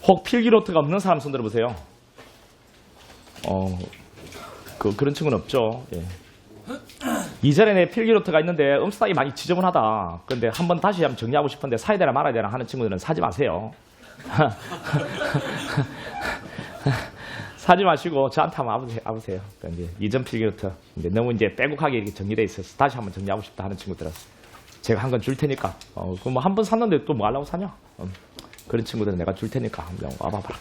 혹 필기노트가 없는 사람 손 들어보세요. 그런 친구는 없죠. 예. 이전에 내 필기노트가 있는데 음수딱이 많이 지저분하다. 그런데 한번 다시 한번 정리하고 싶은데 사야 되나 말아야 되나 하는 친구들은 사지 마세요. 사지 마시고 저한테 한번 와보세요. 그러니까 이제 이전 필기노트 이제 너무 이제 빼곡하게 이렇게 정리되어 있어서 다시 한번 정리하고 싶다 하는 친구들은 제가 한 건 줄 테니까. 그럼 뭐 한 번 샀는데 또 뭐 하려고 사냐? 그런 친구들은 내가 줄 테니까 한번 와봐봐.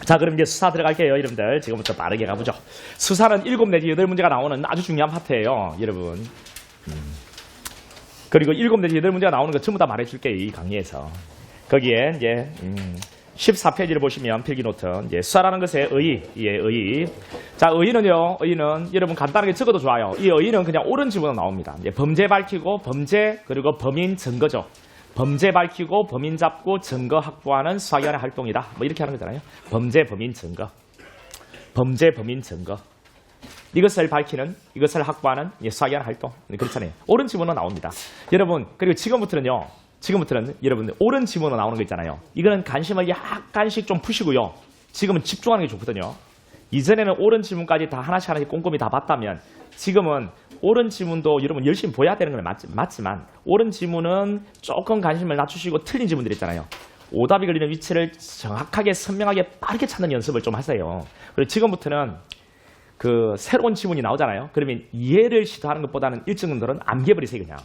자, 그럼 이제 수사 들어갈게요, 여러분들. 지금부터 빠르게 가보죠. 수사는 7 내지 8문제가 나오는 아주 중요한 파트예요, 여러분. 그리고 7 내지 8문제가 나오는 거 전부 다 말해줄게요, 이 강의에서. 거기에 이제 14페이지를 보시면 필기노트 이제 수사라는 것의 의의, 의의. 자, 의의는요, 의의는 여러분 간단하게 적어도 좋아요. 이 의의는 그냥 옳은 지문으로 나옵니다. 이제 범죄 밝히고 범죄 그리고 범인 증거죠. 범죄 밝히고 범인 잡고 증거 확보하는 수사기관의 활동이다. 뭐 이렇게 하는 거잖아요. 범죄 범인 증거. 범죄 범인 증거. 이것을 밝히는, 이것을 확보하는 수사기관 활동. 그렇잖아요. 옳은 지문으로 나옵니다. 여러분, 그리고 지금부터는 여러분들 옳은 지문으로 나오는 거 있잖아요. 이거는 관심을 약간씩 좀 푸시고요. 지금은 집중하는 게 좋거든요. 이전에는 옳은 지문까지 다 하나씩 꼼꼼히 다 봤다면 지금은 옳은 지문도 여러분 열심히 보여야 되는 건 맞지만 옳은 지문은 조금 관심을 낮추시고 틀린 지문들 있잖아요. 오답이 걸리는 위치를 정확하게 선명하게 빠르게 찾는 연습을 좀 하세요. 그리고 지금부터는 그 새로운 지문이 나오잖아요. 그러면 이해를 시도하는 것보다는 일정 정도는 암기해버리세요. 그냥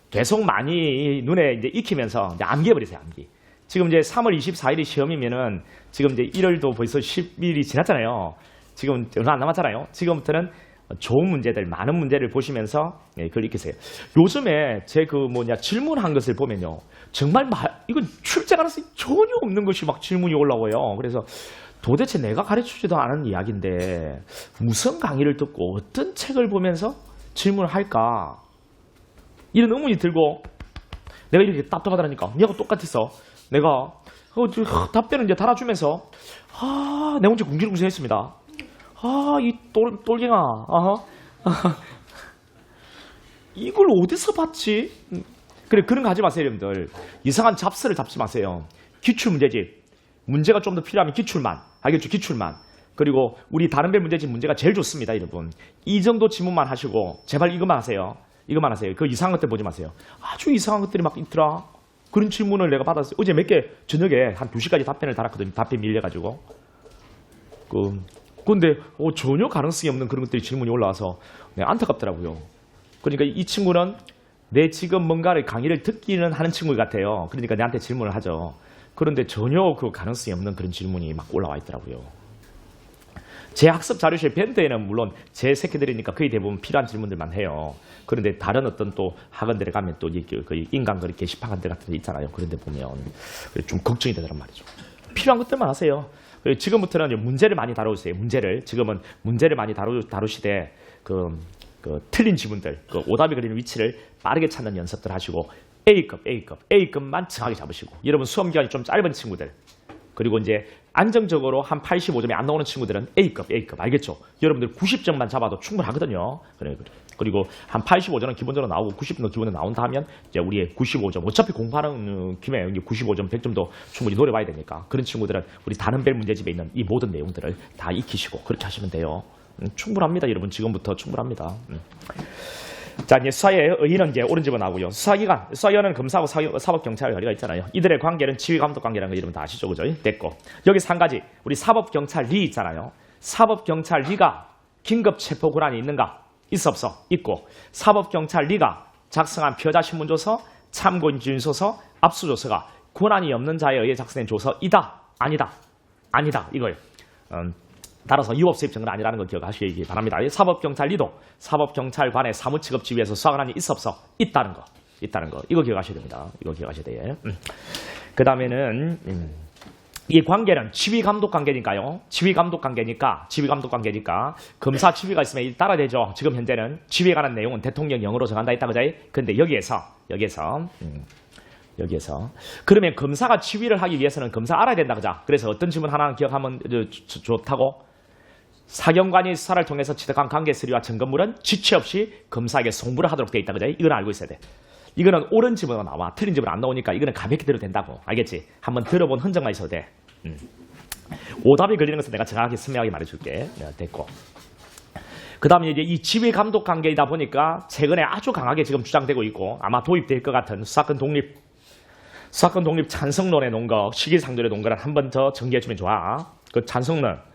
계속 많이 눈에 이제 익히면서 이제 암기해버리세요. 암기. 지금 이제 3월 24일이 시험이면은 지금 이제 1월도 벌써 10일이 지났잖아요. 지금 얼마 안 남았잖아요. 지금부터는 좋은 문제들, 많은 문제를 보시면서 그걸 익히세요. 요즘에 제 질문한 것을 보면요. 정말 이건 출제 가능성이 전혀 없는 것이 막 질문이 올라와요. 그래서 도대체 내가 가르치지도 않은 이야기인데 무슨 강의를 듣고 어떤 책을 보면서 질문을 할까? 이런 의문이 들고 내가 이렇게 답답하다니까. 내가 똑같았어. 내가 답변을 이제 달아주면서 내 혼자 궁시렁궁시렁했습니다. 이 똘갱아, 이걸 어디서 봤지? 그래, 그런 거 하지 마세요, 여러분들. 이상한 잡스를 잡지 마세요. 기출문제집. 문제가 좀 더 필요하면 기출만. 알겠죠? 기출만. 그리고 우리 다른 별 문제집 문제가 제일 좋습니다, 여러분. 이 정도 지문만 하시고, 제발 이것만 하세요. 이것만 하세요. 그 이상한 것들 보지 마세요. 아주 이상한 것들이 막 있더라. 그런 질문을 내가 받았어요. 어제 몇 개, 저녁에 한 2시까지 답변을 달았거든요. 답변 밀려가지고. 근데 전혀 가능성이 없는 그런 것들이 질문이 올라와서 안타깝더라고요. 그러니까 이 친구는 내 지금 뭔가를 강의를 듣기는 하는 친구 같아요. 그러니까 내한테 질문을 하죠. 그런데 전혀 그 가능성이 없는 그런 질문이 막 올라와 있더라고요. 제 학습 자료실 밴드에는 물론 제 새끼들이니까 거의 대부분 필요한 질문들만 해요. 그런데 다른 어떤 또 학원들에 가면 또 인간거리 게시판들 같은 데 있잖아요. 그런 데 보면 좀 걱정이 되더란 말이죠. 필요한 것들만 하세요. 지금부터는 문제를 많이 다루세요. 지금은 문제를 많이 다루시되 틀린 지문들, 오답이 걸리는 위치를 빠르게 찾는 연습들 하시고 A급만 정확히 잡으시고 여러분 수험 기간이 좀 짧은 친구들 그리고 이제 안정적으로 한 85점이 안 나오는 친구들은 A급 알겠죠? 여러분들 90점만 잡아도 충분하거든요. 그리고 한 85점은 기본적으로 나오고 90점도 기본으로 나온다 하면 이제 우리의 95점 어차피 공부하는 김에 95점 100점도 충분히 노려봐야 되니까 그런 친구들은 우리 다른 별 문제집에 있는 이 모든 내용들을 다 익히시고 그렇게 하시면 돼요. 충분합니다. 여러분 지금부터 충분합니다. 자, 이제 수사의 의의는 이제 옳은 집은 나오고요. 수사기관은 검사하고 사법경찰 관리가 있잖아요. 이들의 관계는 지휘감독 관계라는 거 여러분 다 아시죠? 그죠? 됐고. 여기서 한 가지. 우리 사법경찰리 있잖아요. 사법경찰리가 긴급체포 권한이 있는가? 있어 없어? 있고. 사법경찰리가 작성한 피의자신문조서, 참고인지휘소서, 압수조서가 권한이 없는 자에 의해 작성된 조서이다? 아니다? 아니다. 이거예요. 따라서 유법수입 증거는 아니라는 거 기억하시기 바랍니다. 사법경찰리도 사법경찰관의 사무직업 지휘에서 수사권한이 있어 없어? 있다는 거. 이거 기억하셔야 됩니다. 이거 기억하셔야 돼요. 그 다음에는 이 관계는 지휘감독 관계니까요. 지휘감독 관계니까 검사 지휘가 있으면 따라야 되죠. 지금 현재는 지휘에 관한 내용은 대통령령으로 정한다 했다 그죠? 근데 여기에서 그러면 검사가 지휘를 하기 위해서는 검사 알아야 된다 그죠? 그래서 어떤 질문 하나는 기억하면 좋다고? 사경관이 수사를 통해서 취득한 관계 서류와 증거물은 지체 없이 검사에게 송부를 하도록 되어 있다. 그죠? 이건 알고 있어야 돼. 이거는 옳은 집으로 나와. 틀린 집으로 안 나오니까 이거는 가볍게 들어도 된다고. 알겠지? 한번 들어본 흔적만 있어도 돼. 오답이 걸리는 것은 내가 정확하게 선명하게 말해줄게. 됐고. 그 다음에 이제 이 지휘 감독 관계이다 보니까 최근에 아주 강하게 지금 주장되고 있고 아마 도입될 것 같은 수사권 독립 찬성론에 놓은 거, 시기상조에 놓은 거를 한 번 더 정리해주면 좋아. 그 찬성론.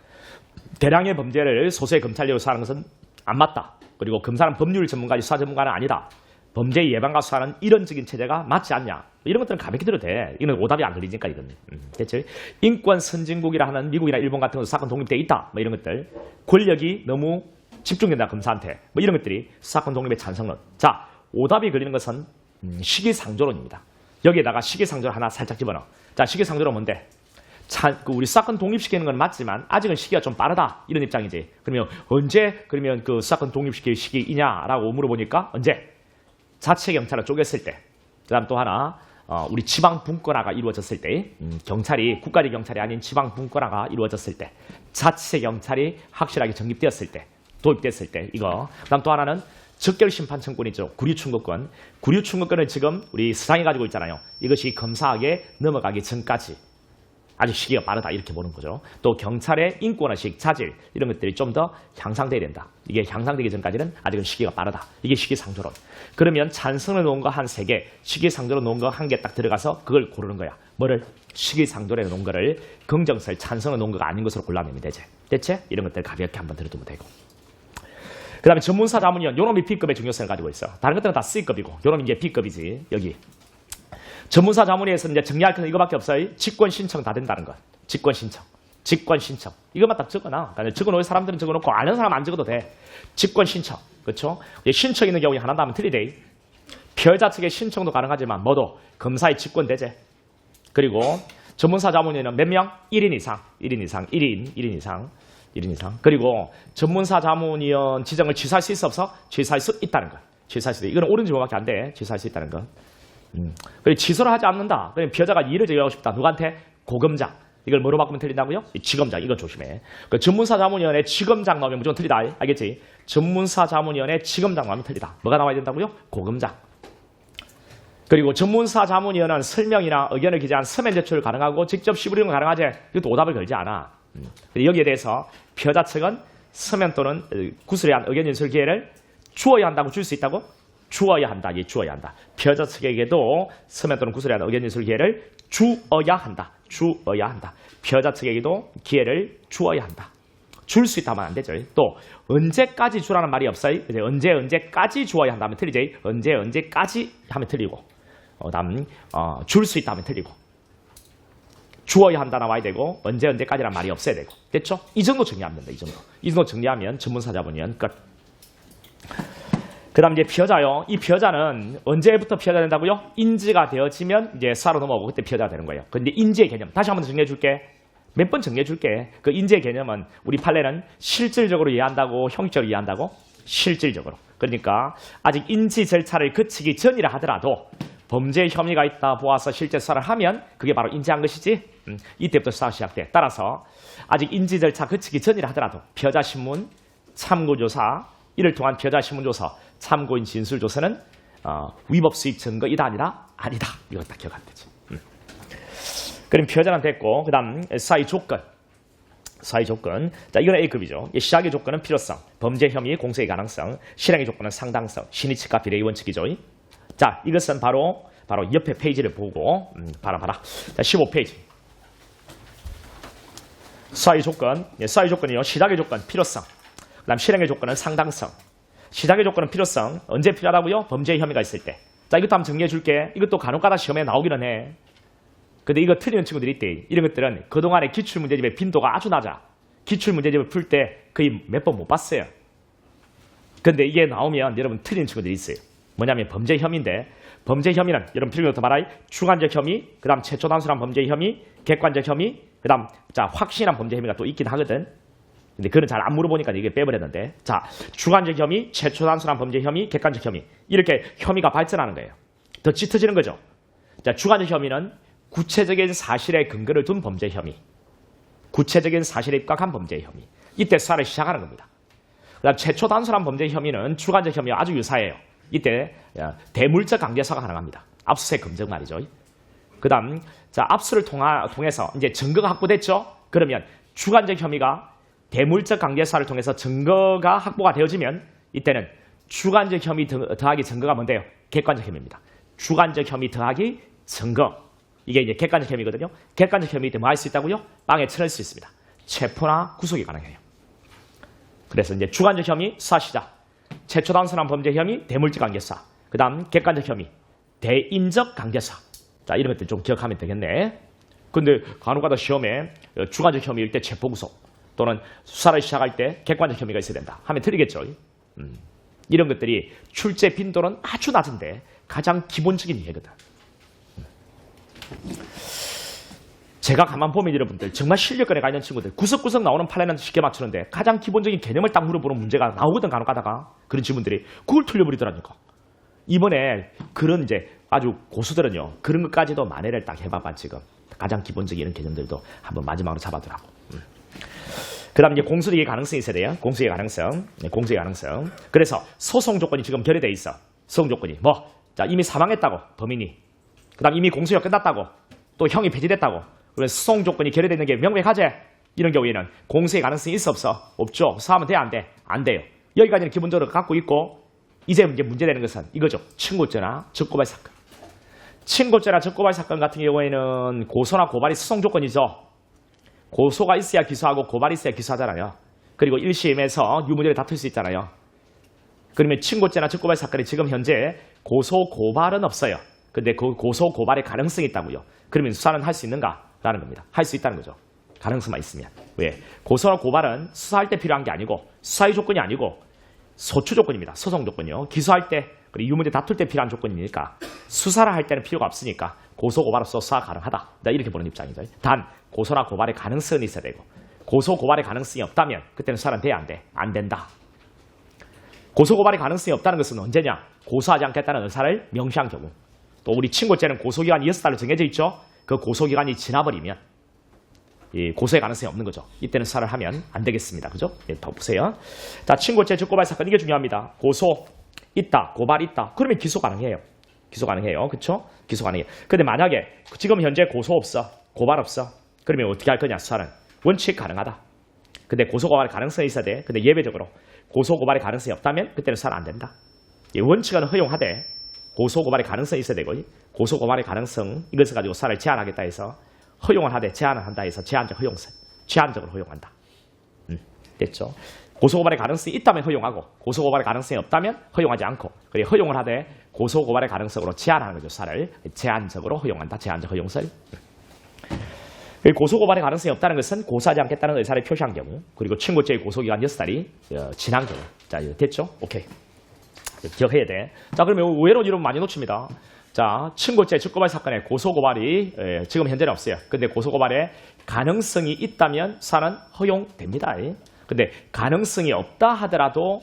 대량의 범죄를 소수의 검찰력으로 수사하는 것은 안 맞다. 그리고 검사는 법률 전문가지 수사 전문가는 아니다. 범죄 예방과 수사는 이론적인 체제가 맞지 않냐. 이런 것들은 가볍게 들어도 돼. 이건 오답이 안 걸리니까 이건. 됐지? 인권 선진국이라 하는 미국이나 일본 같은 것도 수사권 독립돼 있다. 뭐 이런 것들. 권력이 너무 집중된다 검사한테. 뭐 이런 것들이 수사권 독립의 찬성론. 자, 오답이 걸리는 것은 시기상조론입니다. 여기에다가 시기상조를 하나 살짝 집어넣어. 자, 시기상조는 뭔데? 우리 수사권 독립시키는 건 맞지만 아직은 시기가 좀 빠르다. 이런 입장이지. 그러면 언제 그 수사권 독립시킬 시기이냐라고 물어보니까 언제? 자치경찰을 쪼갰을 때. 그 다음 또 하나 우리 지방분권화가 이루어졌을 때, 경찰이 국가직 경찰이 아닌 지방분권화가 이루어졌을 때, 자치경찰이 확실하게 정립되었을 때, 도입됐을 때 이거. 그 다음 또 하나는 적결심판청권이죠. 구류충고권. 구류충고권을 지금 우리 수상이 가지고 있잖아요. 이것이 검사에게 넘어가기 전까지 아직 시기가 빠르다 이렇게 보는 거죠. 또 경찰의 인권의식, 자질 이런 것들이 좀 더 향상돼야 된다. 이게 향상되기 전까지는 아직은 시기가 빠르다. 이게 시기상조론. 그러면 찬성을 놓은 거 한 3개, 시기상조로 놓은 거 1개 딱 들어가서 그걸 고르는 거야. 뭐를? 시기상조로 놓은 거를 긍정설, 찬성을 놓은 거가 아닌 것으로 골라내면 되지. 됐지? 이런 것들 가볍게 한번 들어두면 되고. 그 다음에 전문사 자문위원, 요놈이 B급의 중요성을 가지고 있어. 다른 것들은 다 C급이고 요놈이 이제 B급이지. 여기. 전문사 자문위에서 이제 정리할 건 이거밖에 없어요. 직권 신청 다 된다는 것. 직권 신청. 이것만 딱 적어놔. 그러니까 적어놓을 사람들은 적어놓고 아는 사람 안 적어도 돼. 직권 신청. 그렇죠? 신청 있는 경우에 하나도 하면 틀리대. 피해자 측의 신청도 가능하지만 뭐도 검사의 직권 대제. 그리고 전문사 자문위원은 몇 명? 1인 이상. 그리고 전문사 자문위원 지정을 취소할 수 있어 없어? 취소할 수 있다는 것. 취소할 수 있다. 이거는 옳은 지목밖에 안 돼. 취소할 수 있다는 것. 그리고 취소를 하지 않는다. 그러면 피해자가 이의를 제기하고 싶다. 누구한테? 고검장. 이걸 뭐로 바꾸면 틀린다고요? 지검장. 이거 조심해. 그 전문사 자문위원회 지검장 나오면 무조건 틀리다. 알겠지? 전문사 자문위원회 지검장 나오면 틀리다. 뭐가 나와야 된다고요? 고검장. 그리고 전문사 자문위원은 설명이나 의견을 기재한 서면 제출 가능하고 직접 시부리는 가능하지. 이것도 오답을 걸지 않아. 여기에 대해서 피해자 측은 서면 또는 구술에 대한 의견 진술 기회를 주어야 한다고 줄 수 있다고? 주어야 한다. 주어야 한다. 피해자 측에게도 서면 또는 구술에 대한 의견 진술 기회를 주어야 한다. 피해자 측에게도 기회를 주어야 한다. 줄 수 있다면 안 되죠. 또 언제까지 주라는 말이 없어요. 언제까지 주어야 한다면 틀리지. 언제까지 하면 틀리고. 다음 줄 수 있다면 틀리고. 주어야 한다 나와야 되고 언제까지란 말이 없어야 되고. 됐죠? 이 정도 정리하면 된다. 이 정도 정리하면 전문사 자문위원 끝. 그 다음 이제 피해자요. 이 피해자는 언제부터 피해자 된다고요? 인지가 되어지면 이제 수사로 넘어오고 그때 피해자가 되는 거예요. 근데 인지의 개념. 다시 한번 정리해 줄게. 몇 번 정리해 줄게. 그 인지의 개념은 우리 판례는 실질적으로 이해한다고 형식적으로 이해한다고? 실질적으로. 그러니까 아직 인지 절차를 거치기 전이라 하더라도 범죄 혐의가 있다 보아서 실제 수사를 하면 그게 바로 인지한 것이지. 이때부터 수사가 시작돼. 따라서 아직 인지 절차 거치기 전이라 하더라도 피해자 신문, 참고조사, 이를 통한 피해자 신문조사, 참고인 진술조사는 위법 수입 증거이다 아니다? 아니다. 이거 딱 기억하면 되지. 그럼 피해자는 됐고 그 다음 사의 조건. 자, 이건 A급이죠. 시작의 조건은 필요성, 범죄 혐의 공소의 가능성, 실행의 조건은 상당성, 신의칙과 비례의 원칙이죠. 자, 이것은 바로 옆에 페이지를 보고 봐라. 자, 15페이지. 사의 조건이요. 시작의 조건 필요성. 그 다음 실행의 조건은 상당성. 시작의 조건은 필요성. 언제 필요하다고요? 범죄 혐의가 있을 때. 자, 이것도 한번 정리해 줄게. 이것도 간혹가다 시험에 나오기는 해. 근데 이거 틀리는 친구들이 있대. 이런 것들은 그동안의 기출문제집의 빈도가 아주 낮아. 기출문제집을 풀 때 거의 몇 번 못 봤어요. 근데 이게 나오면 여러분 틀리는 친구들이 있어요. 뭐냐면 범죄 혐의인데, 범죄 혐의는 여러분 필요부터 말할 주관적 혐의, 그 다음 최초 단순한 범죄 혐의, 객관적 혐의, 그 다음 확신한 범죄 혐의가 또 있긴 하거든. 근데 그건 잘 안 물어보니까 이게 빼버렸는데. 자, 주관적 혐의, 최초 단순한 범죄 혐의, 객관적 혐의. 이렇게 혐의가 발전하는 거예요. 더 짙어지는 거죠. 자, 주관적 혐의는 구체적인 사실에 근거를 둔 범죄 혐의. 구체적인 사실에 입각한 범죄 혐의. 이때 수사를 시작하는 겁니다. 그다음 최초 단순한 범죄 혐의는 주관적 혐의와 아주 유사해요. 이때 대물적 강제수사가 가능합니다. 압수수색 검증 말이죠. 그다음 자 압수를 통해서 이제 증거가 확보됐죠. 그러면 주관적 혐의가 대물적 강제수사를 통해서 증거가 확보가 되어지면 이때는 주관적 혐의 더하기 증거가 뭔데요? 객관적 혐의입니다. 주관적 혐의 더하기 증거. 이게 이제 객관적 혐의거든요. 객관적 혐의 때 뭐 할 수 있다고요? 빵에 쳐낼 수 있습니다. 체포나 구속이 가능해요. 그래서 이제 주관적 혐의 수사 시작. 최초 단순한 범죄 혐의 대물적 강제수사. 그다음 객관적 혐의 대인적 강제수사. 자 이런 것들 좀 기억하면 되겠네. 근데 간혹가다 시험에 주관적 혐의일 때 체포 구속 또는 수사를 시작할 때 객관적 혐의가 있어야 된다 하면 틀리겠죠. 이런 것들이 출제 빈도는 아주 낮은데 가장 기본적인 이해거든. 제가 가만 보면 여러분들 정말 실력권에 있는 친구들 구석구석 나오는 판례는 쉽게 맞추는데 가장 기본적인 개념을 딱 물어보는 문제가 나오거든. 간혹 가다가 그런 질문들이 그걸 틀려버리더라니까. 이번에 그런 이제 아주 고수들은요 그런 것까지도 만회를 딱 해봐봐. 지금 가장 기본적인 이런 개념들도 한번 마지막으로 잡아두라고. 그 다음 이제 공소이익의 가능성이 있어야 돼요. 공소이익의 가능성. 네, 공소이익의 가능성. 그래서 소송 조건이 지금 결의돼 있어. 소송 조건이 뭐 자 이미 사망했다고 범인이. 그 다음 이미 공소유효 끝났다고 또 형이 폐지됐다고. 그래서 소송 조건이 결의되어 있는 게 명백하지. 이런 경우에는 공소의 가능성이 있어 없어? 없죠. 수사하면 돼 안 돼? 안 돼요. 여기까지는 기본적으로 갖고 있고 이제 문제되는 것은 이거죠. 친고죄나 적고발 사건. 친고죄나 적고발 사건 같은 경우에는 고소나 고발이 소송 조건이죠. 고소가 있어야 기소하고 고발이 있어야 기소하잖아요. 그리고 1심에서 유무죄를 다툴 수 있잖아요. 그러면 친고죄나 적고발 사건이 지금 현재 고소 고발은 없어요. 근데 그 고소 고발의 가능성이 있다고요. 그러면 수사는 할 수 있는가라는 겁니다. 할 수 있다는 거죠. 가능성만 있으면. 왜? 고소나 고발은 수사할 때 필요한 게 아니고 수사의 조건이 아니고 소추 조건입니다. 소송 조건이요. 기소할 때 그리고 유무죄 다툴 때 필요한 조건이니까 수사를 할 때는 필요가 없으니까 고소 고발로서 수사 가능하다. 이렇게 보는 입장이죠. 단 고소나 고발의 가능성이 있어야 되고 고소 고발의 가능성이 없다면 그때는 수사는 돼 안 돼? 안 된다. 고소 고발의 가능성이 없다는 것은 언제냐? 고소하지 않겠다는 의사를 명시한 경우. 또 우리 친고죄는 고소기간이 6달로 정해져 있죠. 그 고소기간이 지나버리면 이 고소의 가능성이 없는 거죠. 이때는 수사를 하면 안 되겠습니다. 그죠? 예, 더 보세요. 자, 친고죄, 적고발 사건 이게 중요합니다. 고소 있다, 고발 있다. 그러면 기소 가능해요. 기소 가능해요. 그렇죠? 기소 가능해요. 근데 만약에 지금 현재 고소 없어, 고발 없어. 그러면 어떻게 할 거냐? 수사는 원칙 가능하다. 근데 고소 고발의 가능성이 있어야 돼. 근데 예외적으로 고소 고발의 가능성이 없다면 그때는 수사는 안 된다. 예, 원칙은 허용하되 고소 고발의 가능성이 있어야 되고 고소 고발의 가능성 이것을 가지고 수사를 제한하겠다 해서 허용을 하되 제한을 한다 해서 제한적 허용성, 제한적으로 허용한다. 됐죠? 고소 고발의 가능성이 있다면 허용하고 고소 고발의 가능성이 없다면 허용하지 않고 그리고 허용을 하되 고소 고발의 가능성으로 제한하는 거죠. 수사를 제한적으로 허용한다. 제한적 허용설. 고소 고발의 가능성이 없다는 것은 고소하지 않겠다는 의사를 표시한 경우 그리고 친고죄의 고소기간 6달이 지난 경우. 자, 이거 됐죠? 오케이. 기억해야 돼. 자, 그러면 의외로 이름 많이 놓칩니다. 자, 친고죄, 적고발 사건의 고소고발이 지금 현재는 없어요. 근데 고소고발에 가능성이 있다면 수사는 허용됩니다. 근데 가능성이 없다 하더라도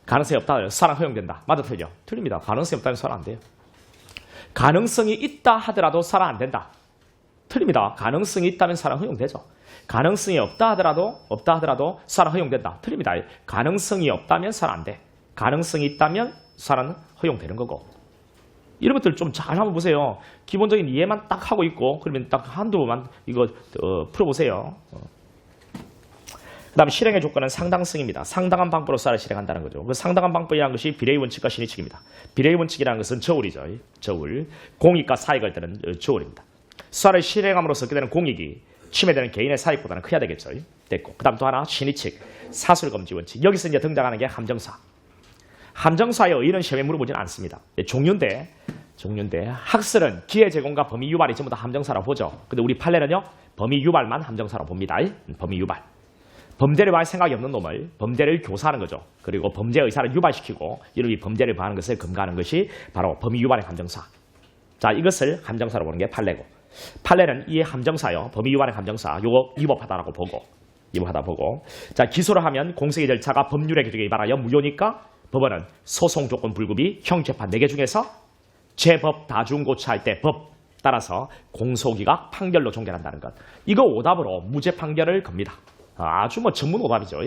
가능성이 없다 하더라도 수사는 허용된다. 맞아, 틀려? 틀립니다. 가능성이 없다면 수사는 안 돼요. 가능성이 있다 하더라도 수사는 안 된다. 틀립니다. 가능성이 있다면 수사는 허용되죠. 가능성이 없다 하더라도 수사는 허용된다. 틀립니다. 가능성이 없다면 수사는 안 돼. 가능성이 있다면 수사는 허용되는 거고. 이런 것들 좀 잘 한번 보세요. 기본적인 이해만 딱 하고 있고 그러면 딱 한두 번만 이거 풀어보세요. 그 다음에 실행의 조건은 상당성입니다. 상당한 방법으로 수사를 실행한다는 거죠. 그 상당한 방법이라는 것이 비례의 원칙과 신의칙입니다. 비례의 원칙이라는 것은 저울이죠. 저울. 공익과 사익을 때는 저울입니다. 수사를 실행함으로써 얻게 되는 공익이 침해되는 개인의 사익보다는 커야 되겠죠. 됐고. 그 다음 또 하나 신의칙. 사술검지 원칙. 여기서 이제 등장하는 게 함정사. 함정사의 의의는 시험에 물어보지는 않습니다. 종류인데 학설은 기회 제공과 범위 유발이 전부 다 함정사라고 보죠. 근데 우리 판례는요. 범위 유발만 함정사라고 봅니다. 범위 유발. 범죄를 할 생각이 없는 놈을 범죄를 교사하는 거죠. 그리고 범죄 의사를 유발시키고 이름이 범죄를 범하는 것을 금가하는 것이 바로 범위 유발의 함정사. 자, 이것을 함정사로 보는 게 판례고. 판례는 이 함정사요. 범위 유발의 함정사. 요거 위법하다라고 보고. 자, 기소를 하면 공소의 절차가 법률의 규정에 위반하여 무효니까 법원은 소송 조건 불구비 형재판 4개 중에서 제법 다중고차할 때 법 따라서 공소기각 판결로 종결한다는 것. 이거 오답으로 무죄 판결을 겁니다. 아주 뭐 전문 오답이죠.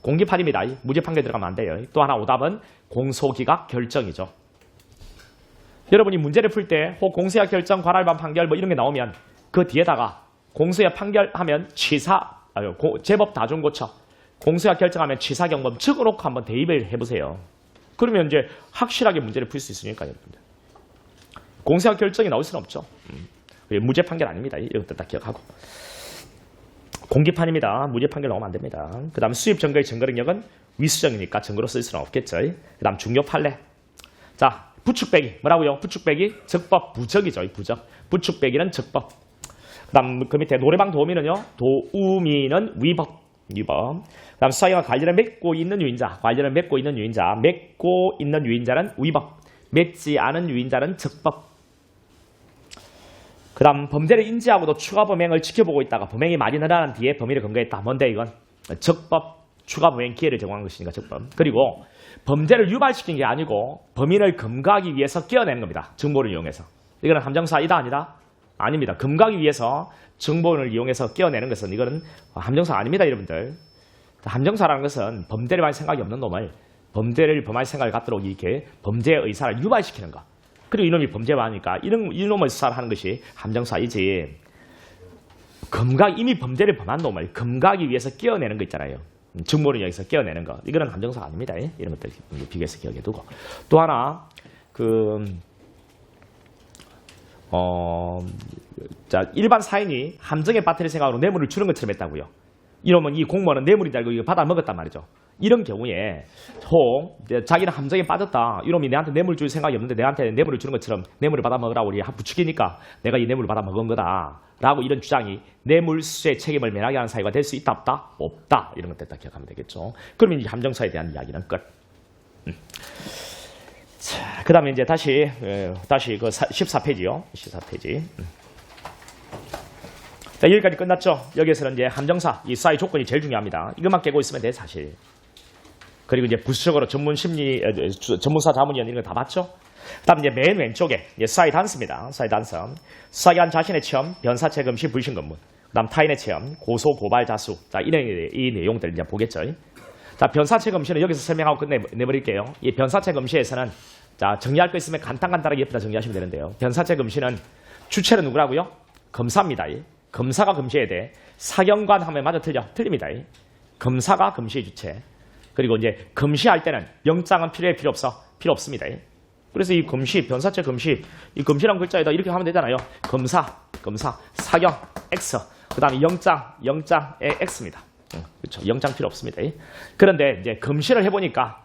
공기판입니다. 무죄 판결 들어가면 안 돼요. 또 하나 오답은 공소기각 결정이죠. 여러분이 문제를 풀 때 혹 공소기각 결정, 관할반 판결 뭐 이런 게 나오면 그 뒤에다가 공소기각 판결하면 제법 다중고처, 공소기각 결정하면 취사경범 적어놓고 한번 대입을 해보세요. 그러면 이제 확실하게 문제를 풀 수 있으니까요. 여러분들. 공소기각 결정이 나올 수는 없죠. 무죄 판결 아닙니다. 이것도 딱 기억하고. 공기판입니다. 무죄 판결 나오면 안 됩니다. 그 다음 수입 증거의 증거 능력은 위수정이니까 증거로 쓸 수는 없겠죠. 그 다음 중요 판례. 자, 부축배기. 뭐라고요? 부축배기? 적법 부적이죠. 부적. 부축배기는 적법. 그 다음 그 밑에 노래방 도우미는요. 도우미는 위법. 그 다음 수사기관 관련을 맺고 있는 유인자. 관련을 맺고 있는 유인자. 맺고 있는 유인자는 위법. 맺지 않은 유인자는 적법. 그 다음 범죄를 인지하고도 추가 범행을 지켜보고 있다가 범행이 많이 늘어난 뒤에 범위를 근거했다. 뭔데 이건? 적법 추가 범행 기회를 제공한 것이니까 적법. 그리고 범죄를 유발시킨 게 아니고 범인을 검거하기 위해서 끼어내는 겁니다. 정보를 이용해서. 이거는 함정사이다 아니다? 아닙니다. 검거하기 위해서 정보를 이용해서 끼어내는 것은 이거는 함정사 아닙니다. 여러분들. 함정사라는 것은 범죄를 할 생각이 없는 놈을 범죄를 범할 생각을 갖도록 이렇게 범죄의 의사를 유발시키는 것. 그리고 이놈이 범죄를 하니까 이놈을 수사를 하는 것이 함정사이지. 이미 범죄를 범한 놈을 검거하기 위해서 끼어내는 거 있잖아요. 정보를 여기서 끼어내는 거. 이거는 함정사 아닙니다. 이런 것들 비교해서 기억해 두고. 또 하나 일반 사인이 함정에 빠뜨릴 생각으로 뇌물을 주는 것처럼 했다고요. 이러면 이 공무원은 뇌물이 달고 이거 받아 먹었단 말이죠. 이런 경우에 혹 자기는 함정에 빠졌다. 이놈이 내한테 뇌물 줄 생각이 없는데 내한테 뇌물을 주는 것처럼 뇌물을 받아 먹으라고 우리 부추기니까 내가 이 뇌물을 받아 먹은 거다. 라고 이런 주장이 뇌물수수의 책임을 면하게 하는 사유가 될 수 있다 없다? 없다. 이런 것들 다 기억하면 되겠죠. 그러면 이 함정사에 대한 이야기는 끝. 자, 그 다음에 이제 다시 그 14페이지요. 14페이지. 자, 여기까지 끝났죠. 여기에서는 이제 함정사, 이 수사의 조건이 제일 중요합니다. 이것만 깨고 있으면 돼, 사실. 그리고 이제 부수적으로 전문사 자문위원 이런 거 다 봤죠? 그 다음 이제 맨 왼쪽에 수사의 단서입니다. 수사의 단서. 수사기관 자신의 체험, 변사체 금시 불신 검문. 그 다음 타인의 체험, 고소, 고발, 자수. 자, 이 내용들 이제 보겠죠. 자, 변사체 금시는 여기서 설명하고 끝내버릴게요. 이 변사체 금시에서는 자, 정리할 거 있으면 간단하게 옆에다 정리하시면 되는데요. 변사체 금시는 주체는 누구라고요? 검사입니다. 검사가 금시해야 돼. 사경관 하면 맞아 틀립니다. 검사가 금시의 주체. 그리고 이제 금시할 때는 영장은 필요 없어? 필요 없습니다. 그래서 이 금시, 변사체 금시, 이 금시란 글자에다 이렇게 하면 되잖아요. 검사, 사경, X. 그 다음에 영장의 X입니다. 그렇죠. 영장 필요 없습니다. 그런데 이제 금시를 해보니까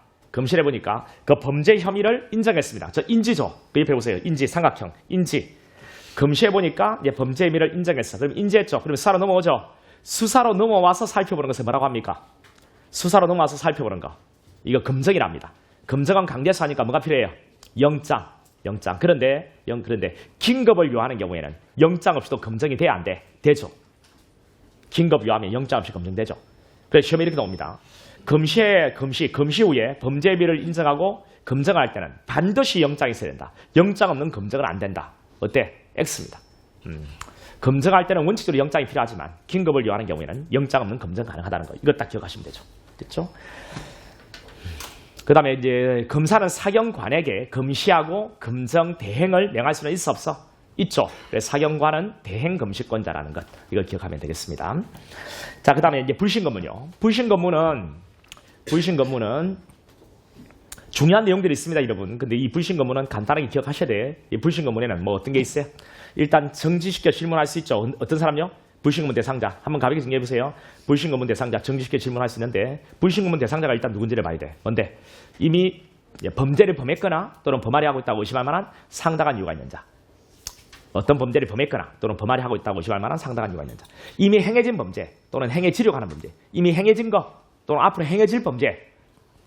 그 범죄 혐의를 인정했습니다. 저 인지죠. 그 옆에 보세요. 인지, 삼각형, 인지. 금시해보니까 이제 범죄 혐의를 인정했어. 그럼 인지했죠. 그러면 수사로 넘어오죠. 수사로 넘어와서 살펴보는 것을 뭐라고 합니까? 수사로 넘어와서 살펴보는 거. 이거 검정이랍니다. 검정은 강제수사니까 뭐가 필요해요? 영장. 그런데 긴급을 요하는 경우에는 영장 없이도 검정이 돼야 안 돼? 되죠. 긴급 요하면 영장 없이 검증되죠. 그래서 시험에 이렇게 나옵니다. 금시 후에 범죄 혐의를 인정하고 검증할 때는 반드시 영장이 있어야 된다. 영장 없는 검증은 안 된다. 어때? X입니다. 검증할 때는 원칙적으로 영장이 필요하지만 긴급을 요하는 경우에는 영장 없는 검증 가능하다는 거. 이것 딱 기억하시면 되죠. 됐죠? 그 다음에 이제 검사는 사경관에게 금시하고 검정 대행을 명할 수는 있어 없어? 있죠. 그래서 사경관은 대행 금시권자라는 것. 이걸 기억하면 되겠습니다. 자, 그 다음에 이제 불신검문이요. 불신검문은 중요한 내용들이 있습니다, 여러분. 근데 이 불신검문은 간단하게 기억하셔야 돼. 이 불신검문에는 뭐 어떤 게 있어요? 일단 정지시켜 질문할 수 있죠. 어떤 사람요? 불신검문 대상자. 한번 가볍게 정리해보세요. 불신검문 대상자 정지시켜 질문할 수 있는데 불신검문 대상자가 일단 누군지를 봐야 돼. 뭔데? 이미 범죄를 범했거나 또는 범하려 하고 있다고 의심할 만한 상당한 이유가 있는 자. 어떤 범죄를 범했거나 또는 범하려 하고 있다고 의심할 만한 상당한 이유가 있는 자. 이미 행해진 범죄 또는 행해지려고 하는 범죄. 이미 행해진 거 또는 앞으로 행해질 범죄.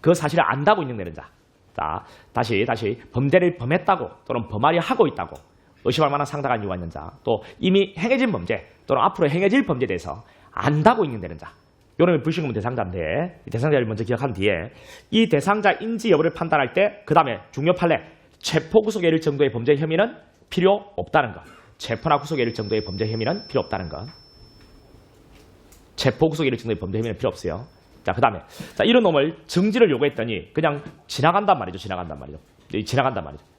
그 사실을 안다고 인정되는 자. 자, 다시 범죄를 범했다고 또는 범하려 하고 있다고 의심할 만한 상당한 이유가 있는 자. 또 이미 행해진 범죄 또는 앞으로 행해질 범죄에 대해서 안다고 인정되는 자. 요놈이 불신검문 대상자인데 이 대상자를 먼저 기억한 뒤에 이 대상자 인지 여부를 판단할 때 그 다음에 중요 판례 체포 구속에 이를 정도의 범죄 혐의는 필요 없다는 것. 체포나 구속에 이를 정도의 범죄 혐의는 필요 없다는 것. 체포구속 이럴 정도의 범죄 혐의는 필요 없어요. 자, 그 다음에 자 이런 놈을 정지를 요구했더니 그냥 지나간단 말이죠. 지나간단 말이죠.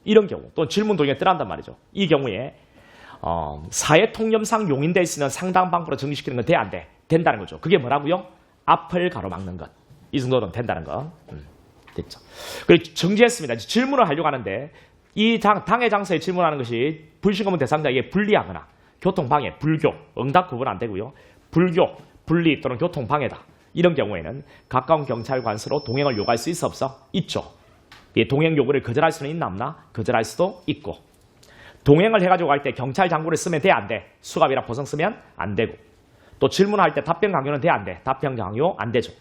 이런 경우 또는 질문 동의에 떠난단 말이죠. 이 경우에 사회통념상 용인될 수 있는 상당 방법으로 정지시키는 건 돼 안 돼? 된다는 거죠. 그게 뭐라고요? 앞을 가로막는 것. 이 정도는 된다는 거. 됐죠. 그리고 정지했습니다. 질문을 하려고 하는데 이 당의 장소에 질문하는 것이 불신검문 대상자에게 불리하거나 교통방해, 불교, 응답 구분 안 되고요. 불교, 분리 또는 교통방해다. 이런 경우에는 가까운 경찰관서로 동행을 요구할 수 있어 없어? 있죠. 이 동행 요구를 거절할 수는 있나 없나? 거절할 수도 있고. 동행을 해가지고 갈 때 경찰 장구를 쓰면 돼 안 돼? 수갑이랑 보성 쓰면 안 되고. 또 질문할 때 답변 강요는 돼 안 돼? 답변 강요 안 되죠.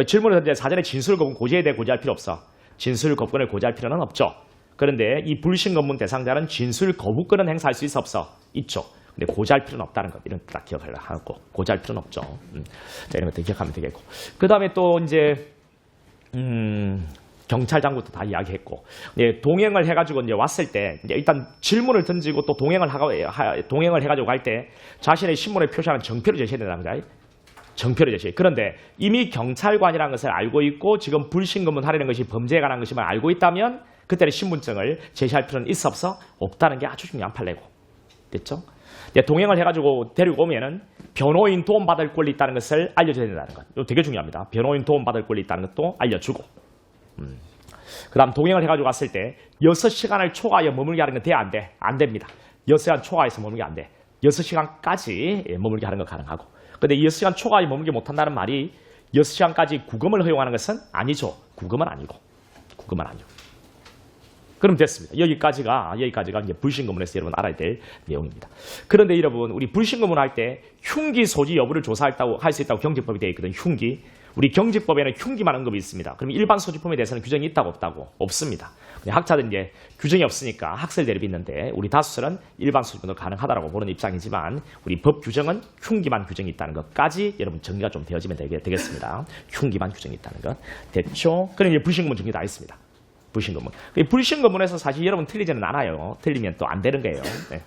질문을 던질 때 사전에 진술 거부권 고지에 대해 고지할 필요 없어. 진술 거부권을 고지할 필요는 없죠. 그런데 이 불신검문 대상자는 진술 거부권은 행사할 수 있어 없어? 있죠. 근데 고지할 필요는 없다는 것. 이런 거 딱 기억을 하고 고지할 필요는 없죠. 자, 이런 것도 기억하면 되겠고. 그 다음에 또 이제 경찰 장구도 다 이야기했고, 동행을 해가지고 이제 왔을 때 이제 일단 질문을 던지고 또 동행을 해가지고 갈 때 자신의 신문에 표시하는 정표를 제시해야 된다는 거야. 정표를 제시해. 그런데 이미 경찰관이라는 것을 알고 있고 지금 불신검문 하려는 것이 범죄에 관한 것임을 알고 있다면 그때는 신분증을 제시할 필요는 있어 없어? 없다는 게 아주 중요한 판례고. 됐죠? 동행을 해가지고 데리고 오면은 변호인 도움 받을 권리 있다는 것을 알려줘야 된다는 것. 이거 되게 중요합니다. 변호인 도움 받을 권리 있다는 것도 알려주고. 그 다음 동행을 해가지고 갔을 때 6시간을 초과하여 머물게 하는 건 돼 안 돼? 안 됩니다. 6시간 초과해서 머물게 안 돼. 6시간까지 머물게 하는 건 가능하고. 근데 6시간 초과하여 머물게 못한다는 말이 6시간까지 구금을 허용하는 것은 아니죠. 구금은 아니고. 그럼 됐습니다. 여기까지가 이제 불신검문에서 여러분 알아야 될 내용입니다. 그런데 여러분, 우리 불신검문 할 때 흉기 소지 여부를 할 수 있다고 경직법이 되어 있거든요. 흉기. 우리 경직법에는 흉기만 언급이 있습니다. 그럼 일반 소지품에 대해서는 규정이 있다고 없다고? 없습니다. 학자들은 이제 규정이 없으니까 학설 대립이 있는데 우리 다수설은 일반 소지품도 가능하다고 보는 입장이지만 우리 법 규정은 흉기만 규정이 있다는 것까지 여러분 정리가 좀 되어지면 되겠습니다. 흉기만 규정이 있다는 것. 됐죠? 그럼 이제 불신검문 정리 다 했습니다. 불신검문. 불신검문에서 사실 여러분 틀리지는 않아요. 틀리면 또 안 되는 거예요. 네.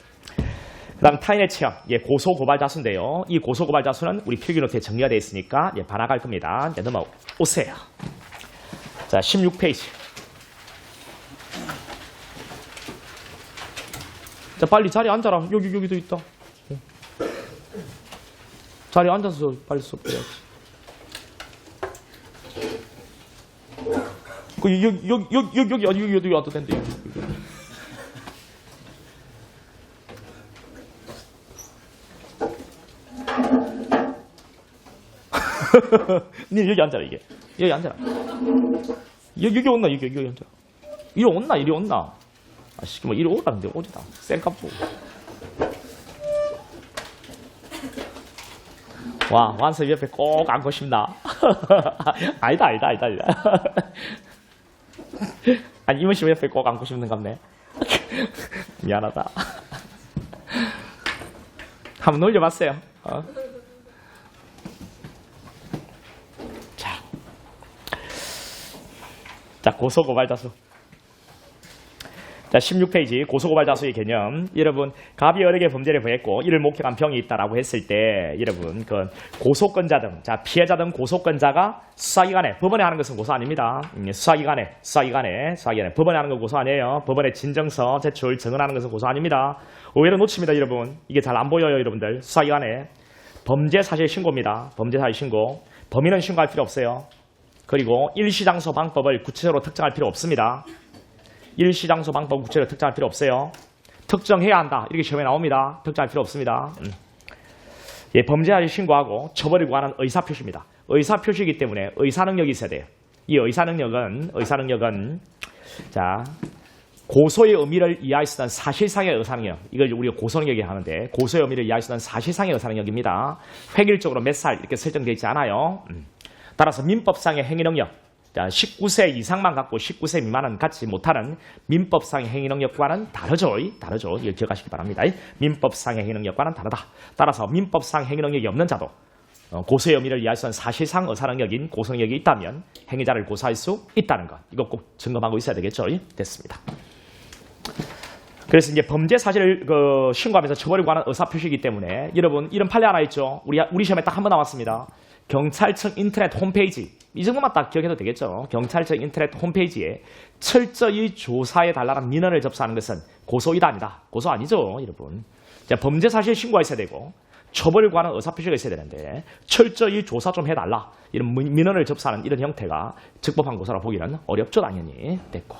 그 다음 타인의 체험. 고소고발 자수인데요. 이 고소고발 자수는 우리 필기노트에 정리가 되어 있으니까 반항할 겁니다. 이제 넘어오세요. 자, 16페이지. 자, 빨리 자리에 앉아라. 여기도 있다. 자리에 앉아서 빨리 수업해야지. 여기 와도 된대. 니 여기 앉아라, 이게. 여기 앉아라. 여기 온나, 여기 앉아라. 이리 온나. 아, 씨, 이리 오라는데, 오지다. 쌩값 보고. 와, 완서 옆에 꼭 앉고 싶나? 아니다. 아니, 이모씨 옆에 꼭 앉고 싶는 갑네. 미안하다. 한번 놀려봤어요. 자, 고소고발 자수. 자, 16페이지 고소고발 자수의 개념. 여러분, 갑이 여러 개의 범죄를 범했고 이를 목격한 병이 있다라고 했을 때 여러분, 그 고소권자 등, 자, 피해자 등 고소권자가 수사기관에, 법원에 하는 것은 고소 아닙니다. 수사기관에 법원에 하는 건 고소 아니에요. 법원에 진정서 제출 증언하는 것은 고소 아닙니다. 의외로 놓칩니다, 여러분. 이게 잘 안 보여요, 여러분들. 수사기관에 범죄 사실 신고입니다. 범죄 사실 신고. 범인은 신고할 필요 없어요. 그리고 일시장소 방법을 구체적으로 특정할 필요 없습니다. 일시장소 방법 구체적으로 특정할 필요 없어요. 특정해야 한다. 이렇게 시험에 나옵니다. 특정할 필요 없습니다. 범죄사실 신고하고 처벌을 구하는 의사표시입니다. 의사표시이기 때문에 의사능력이 있어야 돼요. 이 의사능력은 자, 고소의 의미를 이해할 수 있는 사실상의 의사능력. 이걸 우리가 고소능력이라고 하는데 고소의 의미를 이해할 수 있는 사실상의 의사능력입니다. 획일적으로 몇 살 이렇게 설정되어 있지 않아요. 따라서 민법상의 행위능력, 19세 이상만 갖고 19세 미만은 갖지 못하는 민법상의 행위능력과는 다르죠. 이걸 기억하시기 바랍니다. 민법상의 행위능력과는 다르다. 따라서 민법상 행위능력이 없는 자도 고소의 의미를 이해할 수 있는 사실상 의사능력인 고소능력이 있다면 행위자를 고소할 수 있다는 것. 이거 꼭 점검하고 있어야 되겠죠. 됐습니다. 그래서 이제 범죄 사실을 신고하면서 처벌에 관한 의사표시이기 때문에 여러분 이런 판례 하나 있죠. 우리 시험에 딱 한 번 나왔습니다. 경찰청 인터넷 홈페이지 이 정도만 딱 기억해도 되겠죠. 경찰청 인터넷 홈페이지에 철저히 조사해달라는 민원을 접수하는 것은 고소이다 아니다. 고소 아니죠, 여러분. 자, 범죄 사실 신고가 있어야 되고 처벌에 관한 의사표시가 있어야 되는데 철저히 조사 좀 해달라 이런 민원을 접수하는 이런 형태가 적법한 고소라 보기는 어렵죠, 당연히. 됐고.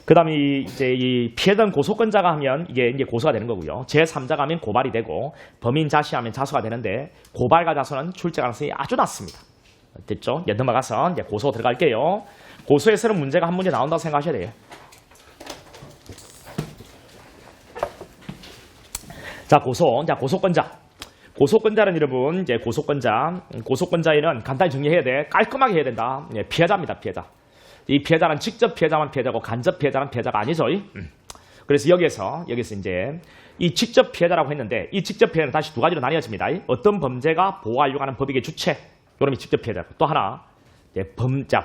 그다음에 이제 이 피해자는 고소권자가 하면 이게 이제 고소가 되는 거고요. 제3자가 하면 고발이 되고 범인 자시하면 자수가 되는데 고발과 자수는 출제 가능성이 아주 낮습니다. 됐죠? 이제 넘어가서 이제 고소 들어갈게요. 고소에서는 문제가 한 문제 나온다고 생각하셔야 돼요. 자, 고소권자. 고소권자는 여러분 이제 고소권자에는 간단히 정리해야 돼. 깔끔하게 해야 된다. 피해자입니다, 피해자. 이 피해자는 직접 피해자만 피해자고 간접 피해자는 피해자가 아니죠. 그래서 여기에서 이제 이 직접 피해자라고 했는데 이 직접 피해는 다시 두 가지로 나뉘어집니다. 어떤 범죄가 보호하려고 하는 법익의 주체, 요놈이 직접 피해자고 또 하나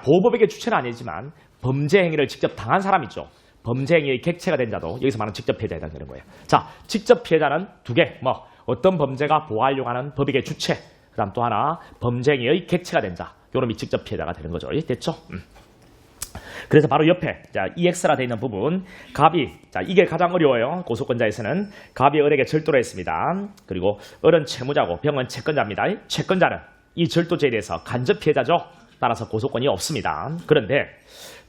보호법익의 주체는 아니지만 범죄 행위를 직접 당한 사람이죠. 범죄 행위의 객체가 된 자도 여기서 말하는 직접 피해자에 해당되는 거예요. 자, 직접 피해자는 두 개, 어떤 범죄가 보호하려고 하는 법익의 주체, 그다음 또 하나 범죄 행위의 객체가 된 자, 요놈이 직접 피해자가 되는 거죠. 됐죠? 그래서 바로 옆에 EX라 되어 있는 부분 갑이 이게 가장 어려워요. 고소권자에서는 갑이 을에게 절도를 했습니다. 그리고 을은 채무자고 병은 채권자입니다. 채권자는 이 절도죄에 대해서 간접 피해자죠. 따라서 고소권이 없습니다. 그런데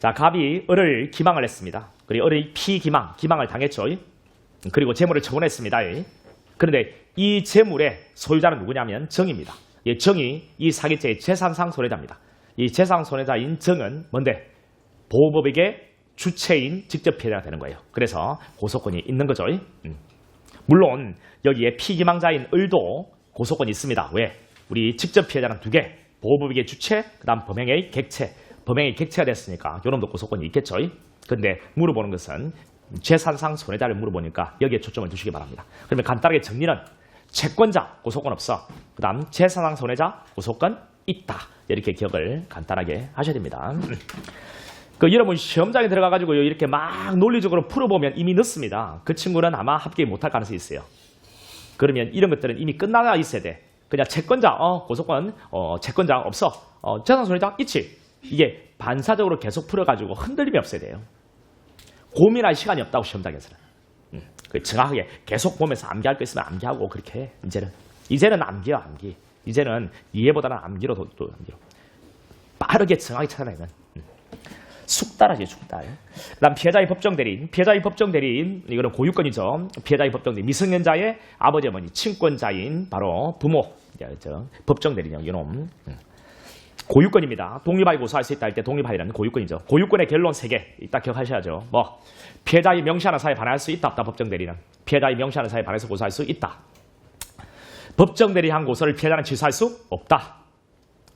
갑이 을을 기망을 했습니다. 그리고 을이 기망을 당했죠. 그리고 재물을 처분했습니다. 그런데 이 재물의 소유자는 누구냐면 정입니다. 정이 이 사기죄의 재산상 손해자입니다. 이 재산 손해자인 정은 뭔데? 보호법익의 주체인 직접 피해자가 되는 거예요. 그래서 고소권이 있는 거죠. 물론 여기에 피기망자인 을도 고소권이 있습니다. 왜? 우리 직접 피해자는 두 개, 보호법익의 주체, 그 다음 범행의 객체. 범행의 객체가 됐으니까 요놈도 고소권이 있겠죠. 근데 물어보는 것은 재산상 손해자를 물어보니까 여기에 초점을 두시기 바랍니다. 그러면 간단하게 정리는 채권자 고소권 없어. 그 다음 재산상 손해자 고소권 있다. 이렇게 기억을 간단하게 하셔야 됩니다. 여러분 시험장에 들어가가지고 이렇게 막 논리적으로 풀어보면 이미 늦습니다. 그 친구는 아마 합격 못할 가능성이 있어요. 그러면 이런 것들은 이미 끝나가 있어야 돼. 그냥 채권자, 고소권, 채권자 없어. 재산손해자 있지. 이게 반사적으로 계속 풀어가지고 흔들림이 없어야 돼요. 고민할 시간이 없다고 시험장에서는. 정확하게 계속 보면서 암기할 거 있으면 암기하고 그렇게 해. 이제는 암기야, 암기. 이제는 이해보다는 암기로 또 암기로. 빠르게 정확히 찾아내는. 숙달하지, 숙달. 그 다음 피해자의 법정대리인. 피해자의 법정대리인, 이거는 고유권이죠. 피해자의 법정대리인. 미성년자의 아버지, 어머니, 친권자인 바로 부모. 법정대리인이요, 이놈. 고유권입니다. 독립하게 고소할 수 있다 할 때 독립하리라는 고유권이죠. 고유권의 결론 3개. 이따 기억하셔야죠. 피해자의 명시하는 사유에 반할 수 있다, 없다, 법정대리인은. 피해자의 명시하는 사유에 반해서 고소할 수 있다. 법정대리한 고소를 피해자는 취소할 수 없다.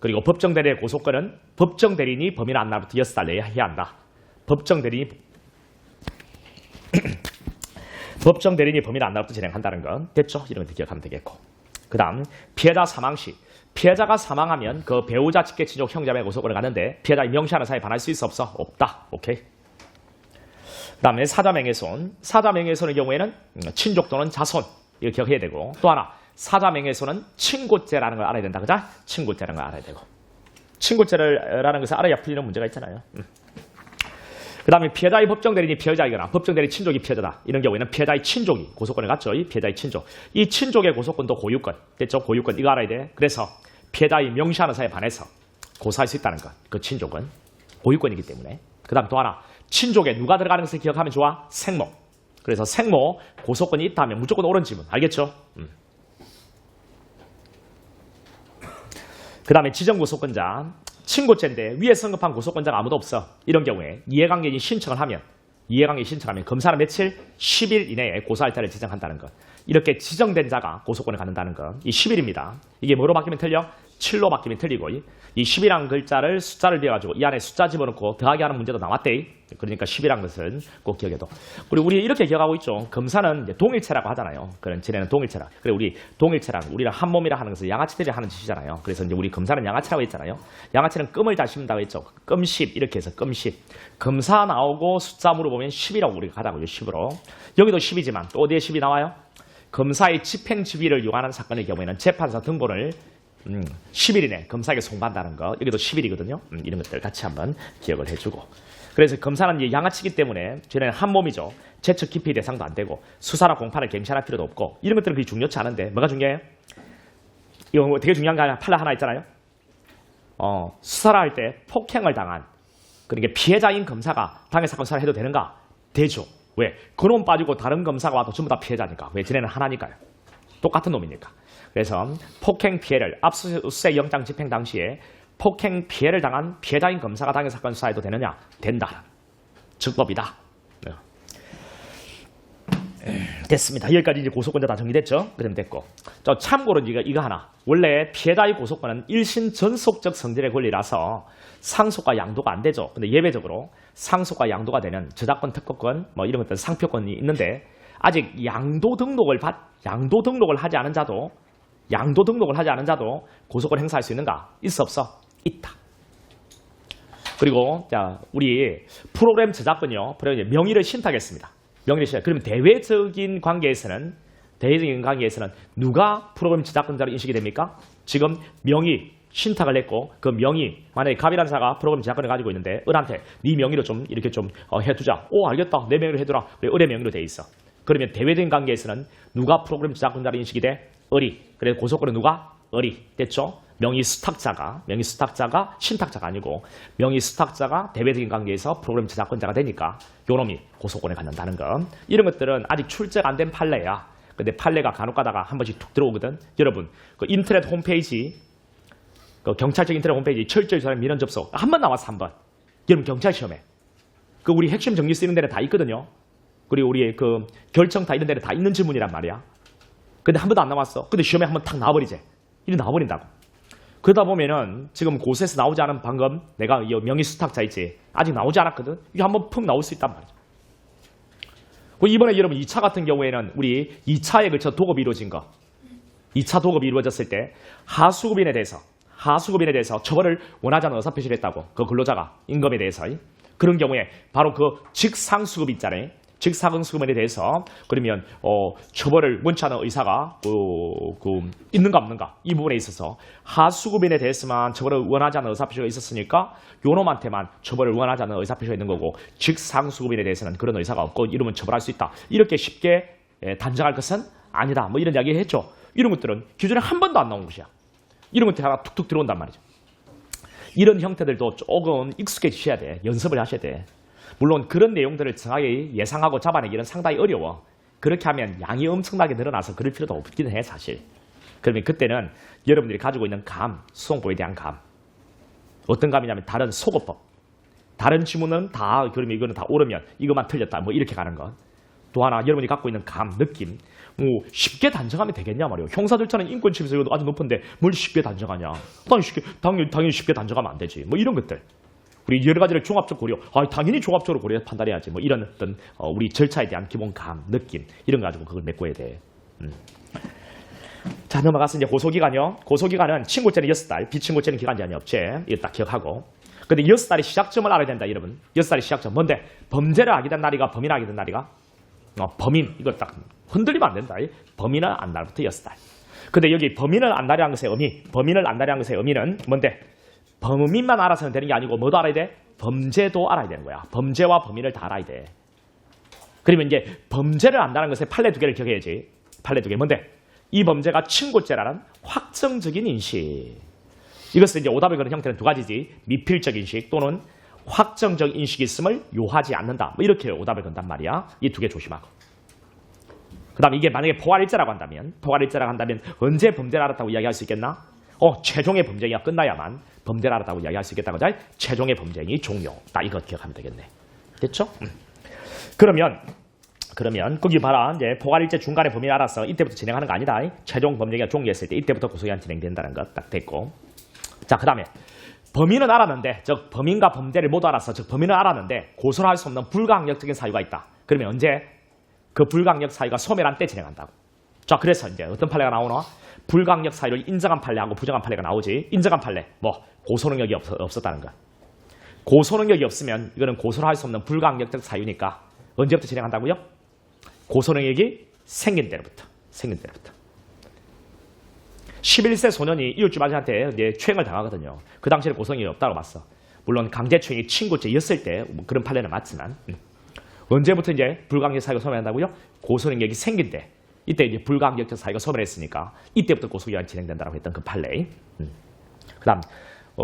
그리고 법정대리의 고소권은 법정대리인이 범인 안 날부터 6달 내에 해야 한다. 법정대리인이 범인 안 날부터 진행한다는 건 됐죠? 이런 거 기억하면 되겠고. 그 다음 피해자 사망 시 피해자가 사망하면 그 배우자 직계 친족 형제의 고소권을 갖는데 피해자의 명시하는 사유에 반할 수 있어 없어? 없다. 오케이. 그 다음에 사자명예훼손. 사자명예훼손의 경우에는 친족 또는 자손 이거 기억해야 되고 또 하나 사자명예훼손은 친고죄라는 걸 알아야 된다. 그죠? 친고죄라는 걸 알아야 되고. 친고죄라는 것을 알아야 풀리는 문제가 있잖아요. 그 다음에 피해자의 법정대리인이 피해자이거나 법정대리 친족이 피해자다. 이런 경우에는 피해자의 친족이 고소권을 갖죠. 이 피해자의 친족. 이 친족의 고소권도 고유권. 됐죠? 고유권. 이거 알아야 돼. 그래서 피해자의 명시하는 사유에 반해서 고소할 수 있다는 것. 그 친족은 고유권이기 때문에. 그 다음 또 하나. 친족에 누가 들어가는 것을 기억하면 좋아? 생모. 그래서 생모 고소권이 있다 하면 무조건 옳은 지문. 알겠죠? 그 다음에 지정고소권자. 친고죄인데 위에 언급한 고소권자가 아무도 없어. 이런 경우에 이해관계인이 신청을 하면 검사는 며칠? 10일 이내에 고소할 자를 지정한다는 것. 이렇게 지정된 자가 고소권을 갖는다는 것. 이 10일입니다. 이게 뭐로 바뀌면 틀려? 7로 바뀌면 틀리고 이 10이란 글자를 숫자를 비워가지고 이 안에 숫자 집어넣고 더하기 하는 문제도 나왔대. 그러니까 10이란 것은 꼭 기억해도. 그리고 우리 이렇게 기억하고 있죠. 검사는 이제 동일체라고 하잖아요. 그런 지네는 동일체라. 그래 우리 동일체랑 우리는 한 몸이라 하는 것은 양아치들이 하는 짓이잖아요. 그래서 이제 우리 검사는 양아치라고 했잖아요. 양아치는 끔을 다 씹는다고 했죠. 끔 10 이렇게 해서 끔 10. 검사 나오고 숫자 물어보면 10이라고 우리가 가자고요. 10으로. 여기도 10이지만 또 어디에 10이 나와요? 검사의 집행지휘를 요하는 사건의 경우에는 재판사 등본을 10일 이내 검사에게 송부한다는 거. 여기도 10일이거든요. 이런 것들 같이 한번 기억을 해주고. 그래서 검사는 이제 양아치기 때문에 쟤는 한 몸이죠. 재척 기피 대상도 안 되고 수사나 공판을 갱신할 필요도 없고 이런 것들은 그리 중요치 않은데 뭐가 중요해요? 이거 되게 중요한 게 하나 판례 하나 있잖아요. 수사를 할 때 폭행을 당한 그러니까 피해자인 검사가 당해 사건 수사를 해도 되는가? 되죠. 왜? 그놈 빠지고 다른 검사가 와도 전부 다 피해자니까. 왜? 쟤네는 하나니까요. 똑같은 놈이니까. 그래서 폭행 피해를 압수수색 영장 집행 당시에 폭행 피해를 당한 피해자인 검사가 당해 사건 수사해도 되느냐? 된다. 즉법이다. 됐습니다. 여기까지 이제 고소권자 다 정리됐죠? 그럼 됐고. 참고로 이거 하나. 원래 피해자의 고소권은 일신 전속적 성질의 권리라서 상속과 양도가 안 되죠. 근데 예외적으로 상속과 양도가 되는 저작권, 특허권, 뭐 이런 것들 상표권이 있는데 아직 양도 등록을 하지 않은 자도 고소권 행사할 수 있는가? 있어 없어? 있다. 그리고 자 우리 프로그램 저작권이요. 명의를 신탁했습니다. 명의를 신탁. 그러면 대외적인 관계에서는 누가 프로그램 저작권자로 인식이 됩니까? 지금 명의 신탁을 했고 그 명의 만약에 갑이라는 사가 프로그램 저작권을 가지고 있는데 을한테 네 명의로 좀 이렇게 좀 해두자. 오 알겠다. 내 명의로 해두라. 그래 을의 명의로 돼 있어. 그러면 대외적인 관계에서는 누가 프로그램 저작권자로 인식이 돼? 을이. 그래서 고소권은 누가? 을이. 됐죠? 명의 수탁자가 신탁자가 아니고 명의 수탁자가 대외적인 관계에서 프로그램 저작권자가 되니까 요놈이 고소권을 갖는다는 거. 이런 것들은 아직 출제가 안 된 판례야. 근데 판례가 간혹 가다가 한 번씩 툭 들어오거든. 여러분 그 인터넷 홈페이지 그 경찰청 인터넷 홈페이지 철저히 사람 민원 접속 한 번 나왔어. 한 번. 여러분 경찰 시험에 그 우리 핵심 정리 쓰이는 데는 다 있거든요. 그리고 우리의 그 결정 다 이런 데는 다 있는 질문이란 말이야. 근데 한 번도 안 나왔어. 근데 시험에 한 번 탁 나와버리지. 이리 나와버린다고. 그러다 보면은 지금 고소에서 나오지 않은 방금 내가 이 명의 수탁자 있지. 아직 나오지 않았거든. 이게 한 번 푹 나올 수 있단 말이죠. 이번에 여러분 2차 같은 경우에는 우리 2차에 걸쳐 도급이 이루어진 거. 2차 도급이 이루어졌을 때 하수급인에 대해서 처벌을 원하지 않는 의사표시를 했다고. 그 근로자가 임금에 대해서. 그런 경우에 바로 그 직상수급 있잖아요. 직상수급에 대해서 그러면 처벌을 원치 않는 의사가 있는가 없는가 이 부분에 있어서 하수급인에 대해서만 처벌을 원하지 않는 의사표시가 있었으니까 요놈한테만 처벌을 원하지 않는 의사표시가 있는 거고 직상수급인에 대해서는 그런 의사가 없고 이러면 처벌할 수 있다. 이렇게 쉽게 단정할 것은 아니다. 뭐 이런 이야기 했죠. 이런 것들은 기존에 한 번도 안 나온 것이야. 이런 것들이 하나 툭툭 들어온단 말이죠. 이런 형태들도 조금 익숙해지셔야 돼. 연습을 하셔야 돼. 물론 그런 내용들을 정확히 예상하고 잡아내기는 상당히 어려워. 그렇게 하면 양이 엄청나게 늘어나서 그럴 필요도 없기는 해 사실. 그러면 그때는 여러분들이 가지고 있는 감, 수송법에 대한 감. 어떤 감이냐면 다른 소거법. 다른 지문은 다 그러면 이거는 다 옳으면 이것만 틀렸다. 뭐 이렇게 가는 것. 또 하나 여러분이 갖고 있는 감, 느낌. 뭐 쉽게 단정하면 되겠냐 말이에요. 형사 절차는 인권 침해가 아주 높은데 뭘 쉽게 단정하냐. 당연히 쉽게 단정하면 안 되지. 뭐 이런 것들. 우리 여러 가지를 종합적으로 고려. 당연히 종합적으로 고려 판단해야지. 뭐 이런 어떤 우리 절차에 대한 기본 감, 느낌 이런 거 가지고 그걸 메꿔야 돼. 자 넘어가서 이제 고소기간이요. 고소기간은 친고죄는 6달, 비친고죄는 기간 제한이 없지. 이거 딱 기억하고. 근데 6달의 시작점을 알아야 된다, 여러분. 6달의 시작점. 뭔데? 범죄를 하게 된 날이가 범인을 하게 된 날이가? 범인. 이거 딱 흔들리면 안 된다. 범인을 안 날부터 6달. 근데 여기 범인을 안 날이라는 것의 의미는 뭔데? 범인만 알아서는 되는 게 아니고 뭐도 알아야 돼? 범죄도 알아야 되는 거야. 범죄와 범인을 다 알아야 돼. 그러면 이제 범죄를 안다는 것의 판례 2개를 기억해야지. 판례 2개. 뭔데? 이 범죄가 친고죄라는 확정적인 인식. 이것은 이제 오답을 거는 형태는 2가지지. 미필적 인식 또는 확정적 인식이 있음을 요하지 않는다. 뭐 이렇게 오답을 건단 말이야. 이 2개 조심하고. 그 다음에 이게 만약에 포괄일자라고 한다면 언제 범죄를 알았다고 이야기할 수 있겠나? 최종의 범죄가 끝나야만 범죄를 알았다고 이야기할 수 있겠다고 하자. 최종의 범죄이 종료. 딱 이거 기억하면 되겠네. 됐죠? 그러면 그러면 거기 봐라. 이제 포괄일제 중간에 범위를 알아서 이때부터 진행하는 거 아니다. 최종 범죄가 종료했을 때 이때부터 고소기한 진행된다는 것 딱 됐고. 자, 그 다음에 범인은 알았는데, 즉 범인과 범죄를 모두 알아서, 즉 범인은 알았는데 고소를 할 수 없는 불가항력적인 사유가 있다. 그러면 언제? 그 불가항력 사유가 소멸한 때 진행한다고. 자, 그래서 이제 어떤 판례가 나오나? 불가항력 사유를 인정한 판례하고 부정한 판례가 나오지. 인정한 판례, 뭐 고소 능력이 없었다는 거. 고소 능력이 없으면 이거는 고소를 할 수 없는 불가항력적 사유니까 언제부터 진행한다고요? 고소 능력이 생긴 때로부터. 11세 소년이 이웃집 아저씨한테 이제 추행을 당하거든요. 그 당시에는 고소 능력이 없다고 봤어. 물론 강제추행이 친구죄였을 때 뭐 그런 판례는 맞지만 언제부터 이제 불가항력 사유가 소멸한다고요? 고소 능력이 생긴 때. 이때 이제 불가항력적 사유가 소멸했으니까 이때부터 고소기한이 진행된다고 했던 그 판례. 그다음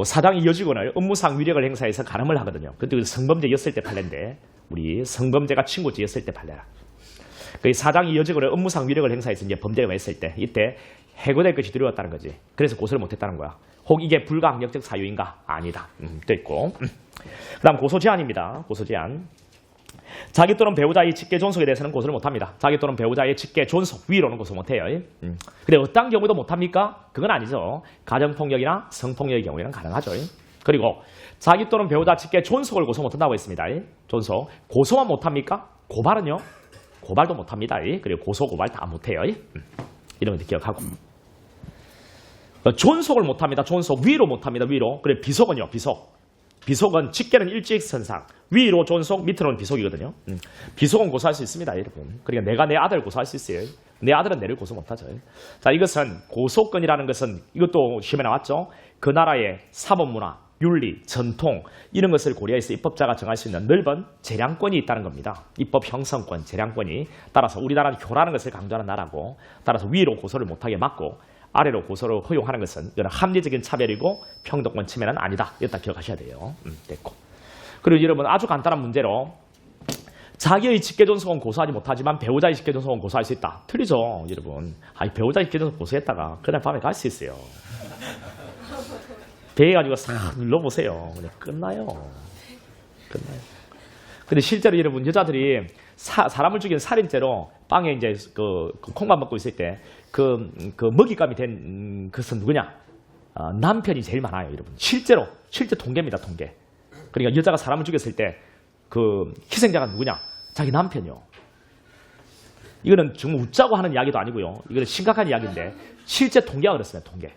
사장이 여직원을 업무상 위력을 행사해서 간음을 하거든요. 그때 성범죄였을 때 판례인데 우리 성범죄가 친구죄였을 때 판례라. 그 사장이 여직원을 업무상 위력을 행사해서 이제 범죄가 했을 때 이때 해고될 것이 두려웠다는 거지. 그래서 고소를 못했다는 거야. 혹 이게 불가항력적 사유인가? 아니다. 됐고. 그다음 고소 제한입니다. 고소 제한. 자기 또는 배우자의 직계 존속에 대해서는 고소를 못합니다. 자기 또는 배우자의 직계 존속 위로는 고소 못해요. 근데 어떤 경우도 못합니까? 그건 아니죠. 가정폭력이나 성폭력의 경우에는 가능하죠. 그리고 자기 또는 배우자 직계 존속을 고소 못한다고 했습니다. 존속. 고소만 못합니까? 고발은요? 고발도 못합니다. 그리고 고소, 고발 다 못해요. 이런 거 기억하고. 존속을 못합니다. 존속. 위로 못합니다. 위로. 그리고 비속은요? 비속. 비속은 직계는 일직선상. 위로 존속, 밑으로는 비속이거든요. 비속은 고소할 수 있습니다, 여러분. 그러니까 내가 내 아들을 고소할 수 있어요. 내 아들은 내를 고소 못하죠. 자, 이것은 고소권이라는 것은 이것도 시험에 나왔죠. 그 나라의 사법문화, 윤리, 전통 이런 것을 고려해서 입법자가 정할 수 있는 넓은 재량권이 있다는 겁니다. 입법 형성권, 재량권이. 따라서 우리나라는 효라는 것을 강조하는 나라고 따라서 위로 고소를 못하게 막고 아래로 고소를 허용하는 것은 이건 합리적인 차별이고 평등권 침해는 아니다. 이거 딱 기억하셔야 돼요. 됐고. 그리고 여러분 아주 간단한 문제로 자기의 직계존속은 고소하지 못하지만 배우자의 직계존속은 고소할 수 있다. 틀리죠, 여러분. 배우자의 직계존속 고소했다가 그날 밤에 갈 수 있어요. 배해가지고 싹 눌러보세요. 그냥 끝나요. 근데 실제로 여러분 여자들이 사람을 죽인 살인죄로 빵에 이제 그 콩만 먹고 있을 때 그 먹잇감이 된 것은 누구냐? 남편이 제일 많아요, 여러분. 실제 통계입니다, 통계. 그러니까 여자가 사람을 죽였을 때 그 희생자가 누구냐? 자기 남편이요. 이거는 정말 웃자고 하는 이야기도 아니고요. 이거는 심각한 이야기인데 실제 통계가 그렇습니다, 통계.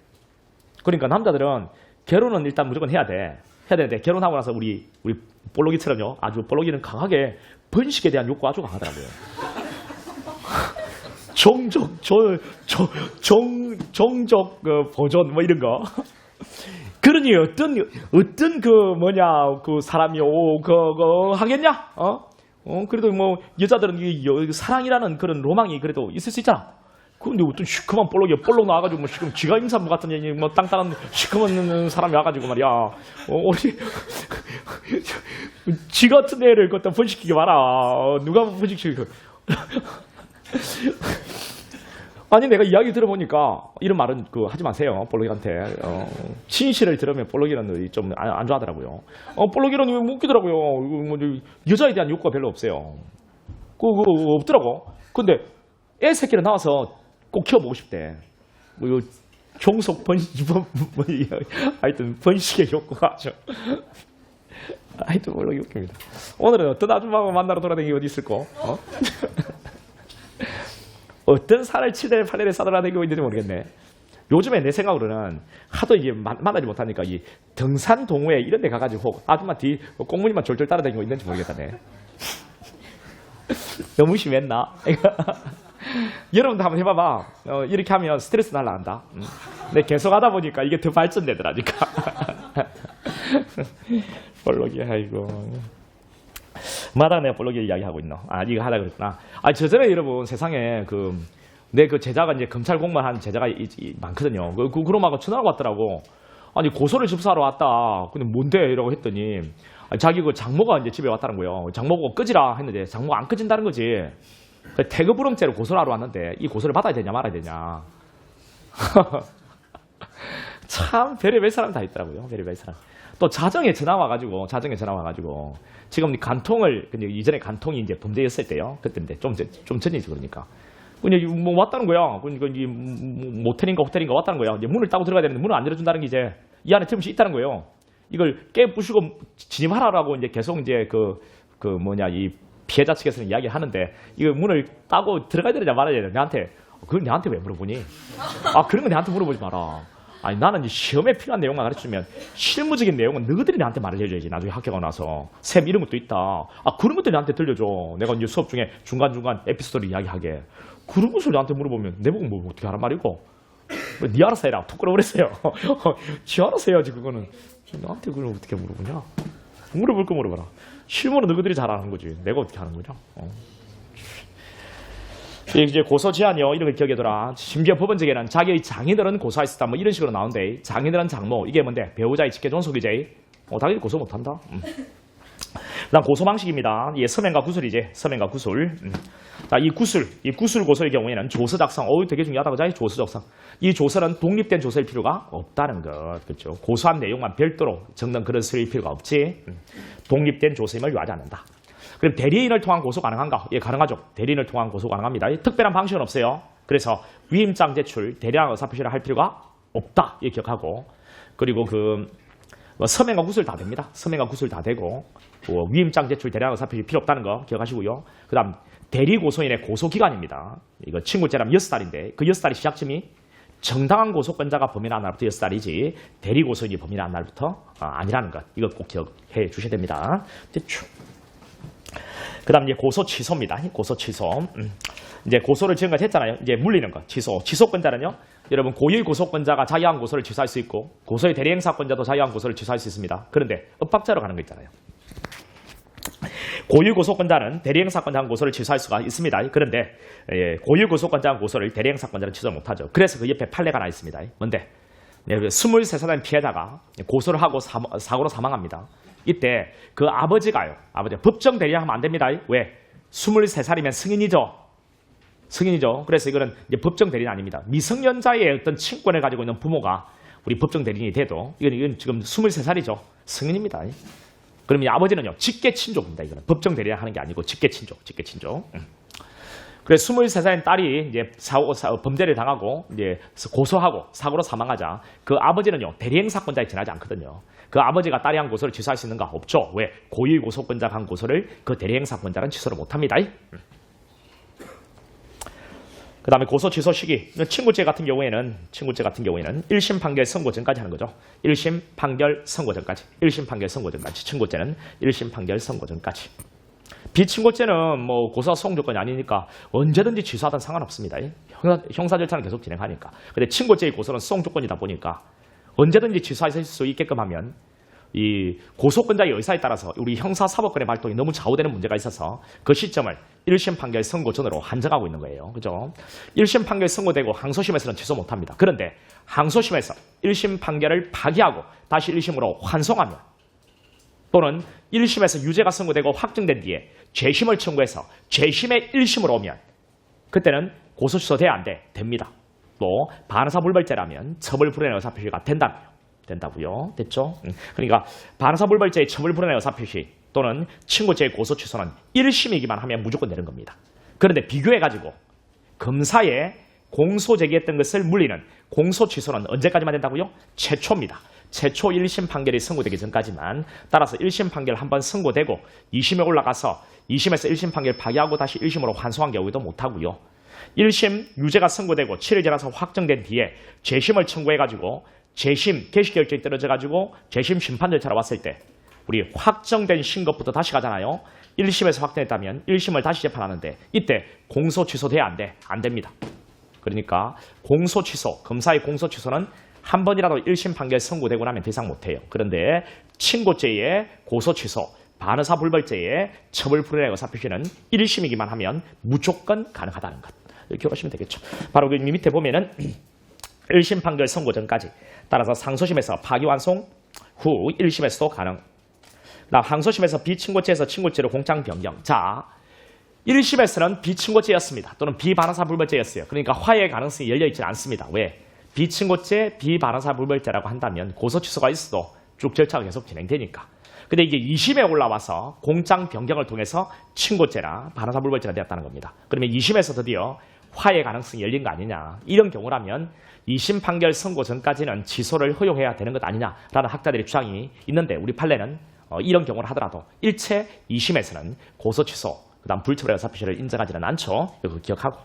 그러니까 남자들은 결혼은 일단 무조건 해야 되는데 결혼하고 나서 우리 볼록이처럼요. 아주 볼록이는 강하게 번식에 대한 욕구가 아주 강하더라고요. 종족 보존 뭐 이런 거. 그러니 어떤 그 사람이 하겠냐? 그래도 뭐 여자들은 사랑이라는 그런 로망이 그래도 있을 수 있잖아. 근데 어떤 시커먼 볼록 나와가지고 뭐 지금 지가 임산부 같은 얘기 뭐 땅땅한 시커먼 사람이 와가지고 말이야. 지 같은 애를 갖다 번식시키게 마라. 누가 번식시키고. 아니 내가 이야기 들어보니까 이런 말은 하지 마세요. 볼록이한테. 진실을 들으면 볼록이는 좀 안 좋아하더라고요. 볼록이는 웃기더라고요. 뭐 여자에 대한 욕구가 별로 없어요. 없더라고. 근데 애 새끼를 나와서 꼭 키워보고 싶대. 뭐 종속 하여튼 번식의 욕구가 아주. 하여튼 볼록이 웃깁니다. 오늘은 어떤 아줌마가 만나러 돌아다니기 어디 있을까? 어떤 살을 7대를 8대를 싸돌아다니고 있는지 모르겠네. 요즘에 내 생각으로는 하도 이게 만나지 못하니까 이 등산 동호회 이런 데 가가지고 아줌마 뒤 꽁무니만 졸졸 따라다니고 있는지 모르겠다네. 너무 심했나? 여러분도 한번 해봐봐. 이렇게 하면 스트레스 날라간다. 근데 계속 하다 보니까 이게 더 발전되더라니까. 볼록이 아이고. 마다 내가 볼록이 이야기하고 있노. 이거 하려고 그랬구나. 저 전에 여러분 세상에 내 제자가 이제 검찰 공무원 한 제자가 많거든요. 그놈하고 전화가 왔더라고. 아니 고소를 접수하러 왔다. 근데 뭔데? 이라고 했더니 자기 장모가 이제 집에 왔다는 거예요. 장모 보고 끄지라 했는데 장모가 안 끄진다는 거지. 태급불응죄로 고소를 하러 왔는데 이 고소를 받아야 되냐 말아야 되냐. 참 별의별 사람 다 있더라고요. 별의별 사람. 또 자정에 전화 와가지고 지금 간통을 근데 이전에 간통이 이제 범죄였을 때요. 그때인데 좀 전이지 그러니까. 그냥 뭐 왔다는 거야. 그러니까 이 모텔인가 호텔인가 왔다는 거야. 이제 문을 따고 들어가야 되는데 문을 안 열어준다는 게 이제 이 안에 틈이 있다는 거예요. 이걸 깨부수고 진입하라라고 이제 계속 이제 이 피해자 측에서는 이야기를 하는데 이거 문을 따고 들어가야 되느냐 말아야 되느냐 내한테 그걸 내한테 왜 물어보니? 그런 거 내한테 물어보지 마라. 아니 나는 이제 시험에 필요한 내용만 가르치면 실무적인 내용은 너희들이 나한테 말을 해줘야지. 나중에 학교가 나서 쌤 이런 것도 있다. 그런 것도 나한테 들려줘. 내가 이제 수업 중에 중간중간 에피소드를 이야기하게. 그런 것을 나한테 물어보면 내보고 뭐 어떻게 하란 말이고. 니 알아서 해라. 툭 끌어버렸어요. 지 알아서 해야지 그거는. 나한테 그걸 어떻게 물어보냐. 물어볼 거 물어봐라. 실무는 너희들이 잘 아는 거지. 내가 어떻게 하는 거냐. 이제 고소 제한이요. 이런 걸 기억해둬라. 심지어 법원적에는 자기의 장인어른 고소할 수 있다. 뭐 이런 식으로 나오는데 장인어른 장모 이게 뭔데? 배우자의 직계존속이지. 당연히 고소 못한다. 그다음 고소 방식입니다. 이게 서면과 구술이지. 서면과 구술. 자, 이 구술 고소의 경우에는 조서 작성. 되게 중요하다고 하잖아요. 조서 작성. 이 조서는 독립된 조서일 필요가 없다는 것. 그렇죠. 고소한 내용만 별도로 적는 그런 서류일 필요가 없지. 독립된 조서임을 요하지 않는다. 그럼 대리인을 통한 고소 가능한가? 예, 가능하죠. 대리인을 통한 고소 가능합니다. 특별한 방식은 없어요. 그래서 위임장 제출, 대리랑 의사표시를 할 필요가 없다. 이 기억하고. 그리고 서면과 구술 다 됩니다. 서면과 구술 다 되고 위임장 제출, 대리랑 의사표시 필요 없다는 거 기억하시고요. 그다음 대리 고소인의 고소 기간입니다. 이거 친구죄라면 6달인데 그 6달의 시작점이 정당한 고소권자가 범인한 날부터 6달이지 대리 고소인이 범인한 날부터 아니라는 것. 이거 꼭 기억해 주셔야 됩니다. 대충. 그 다음 이제 고소 취소입니다. 고소 취소. 이제 고소를 지금까지 했잖아요. 이제 물리는 거. 취소권자는요. 여러분 고유의 고소권자가 자유한 고소를 취소할 수 있고 고소의 대리행사권자도 자유한 고소를 취소할 수 있습니다. 그런데 엇박자로 가는 거 있잖아요. 고유 고소권자는 대리행사권자 한 고소를 취소할 수가 있습니다. 그런데 고유 고소권자 한 고소를 대리행사권자는 취소 못하죠. 그래서 그 옆에 판례가 하나 있습니다. 뭔데? 23살 된 피해자가 고소를 하고 사고로 사망합니다. 이때 그 아버지가요. 법정 대리하면 안 됩니다. 왜? 23살이면 승인이죠. 그래서 이거는 이제 법정 대리는 아닙니다. 미성년자의 어떤 친권을 가지고 있는 부모가 우리 법정 대리인이 돼도 이건 지금 23살이죠. 승인입니다. 그러면 이 아버지는요. 직계친족입니다. 이거는 법정 대리를 하는 게 아니고 직계친족. 그래서 23살인 딸이 이제 범죄를 당하고 이제 고소하고 사고로 사망하자 그 아버지는요. 대리행사권자에 지나지 않거든요. 그 아버지가 딸이 한 고소를 취소할 수 있는가? 없죠. 왜? 고유 고소권자가 한 고소를 그 대리행사권자는 취소를 못합니다. 그 다음에 고소 취소 시기. 친구죄 같은 경우에는 1심 판결 선고 전까지 하는 거죠. 1심 판결 선고 전까지. 친구죄는 1심 판결 선고 전까지. 비친고죄는 뭐 고소가 소송 조건이 아니니까 언제든지 취소하든 상관없습니다. 형사 절차는 계속 진행하니까. 근데 친고죄의 고소는 소송 조건이다 보니까 언제든지 취소할 수 있게끔 하면 이 고소권자의 의사에 따라서 우리 형사사법권의 발동이 너무 좌우되는 문제가 있어서 그 시점을 1심 판결 선고 전으로 한정하고 있는 거예요. 그죠? 1심 판결 선고되고 항소심에서는 취소 못합니다. 그런데 항소심에서 1심 판결을 파기하고 다시 1심으로 환송하면 또는 1심에서 유죄가 선고되고 확정된 뒤에 재심을 청구해서 재심의 1심으로 오면 그때는 고소 취소돼야 안 돼? 됩니다. 또 반의사 불벌죄라면 처벌 불이행의 의사표시가 된다고요. 됐죠? 그러니까 반의사 불벌죄의 처벌 불이행의 의사표시 또는 친고죄의 고소 취소는 1심이기만 하면 무조건 되는 겁니다. 그런데 비교해가지고 검사의 공소 제기했던 것을 물리는 공소 취소는 언제까지만 된다고요? 최초입니다. 최초 1심 판결이 선고되기 전까지만. 따라서 1심 판결 한번 선고되고 2심에 올라가서 2심에서 1심 판결 파기하고 다시 1심으로 환송한 경우에도 못하고요. 1심 유죄가 선고되고 7일 지나서 확정된 뒤에 재심을 청구해가지고 재심 개시 결정이 떨어져가지고 재심 심판 절차로 왔을 때 우리 확정된 신것부터 다시 가잖아요. 1심에서 확정했다면 1심을 다시 재판하는데 이때 공소 취소돼야 안 돼? 안 됩니다. 그러니까 공소 취소, 검사의 공소 취소는 한 번이라도 1심 판결 선고되고 나면 더 이상 못해요. 그런데 친고죄의 고소 취소, 반의사 불벌죄의 처벌 불이행의 의사표시는 1심이기만 하면 무조건 가능하다는 것. 이렇게 하시면 되겠죠. 바로 그 밑에 보면은 1심 판결 선고 전까지. 따라서 상소심에서 파기환송 후 1심에서도 가능. 그다음 항소심에서 비친고죄에서 친고죄로 공장 변경. 자, 1심에서는 비친고죄였습니다. 또는 비반의사 불벌죄였어요. 그러니까 화해의 가능성이 열려있지 않습니다. 왜? 비친고죄, 비반의사 불벌죄라고 한다면 고소 취소가 있어도 쭉 절차가 계속 진행되니까. 근데 이게 2심에 올라와서 공장 변경을 통해서 친고죄나 반환사 불벌죄가 되었다는 겁니다. 그러면 2심에서 드디어 화해 가능성이 열린 거 아니냐. 이런 경우라면 2심 판결 선고 전까지는 취소를 허용해야 되는 것 아니냐라는 학자들의 주장이 있는데 우리 판례는 이런 경우를 하더라도 일체 2심에서는 고소 취소, 그다음 불처벌의 의사표시를 인정하지는 않죠. 이거 기억하고.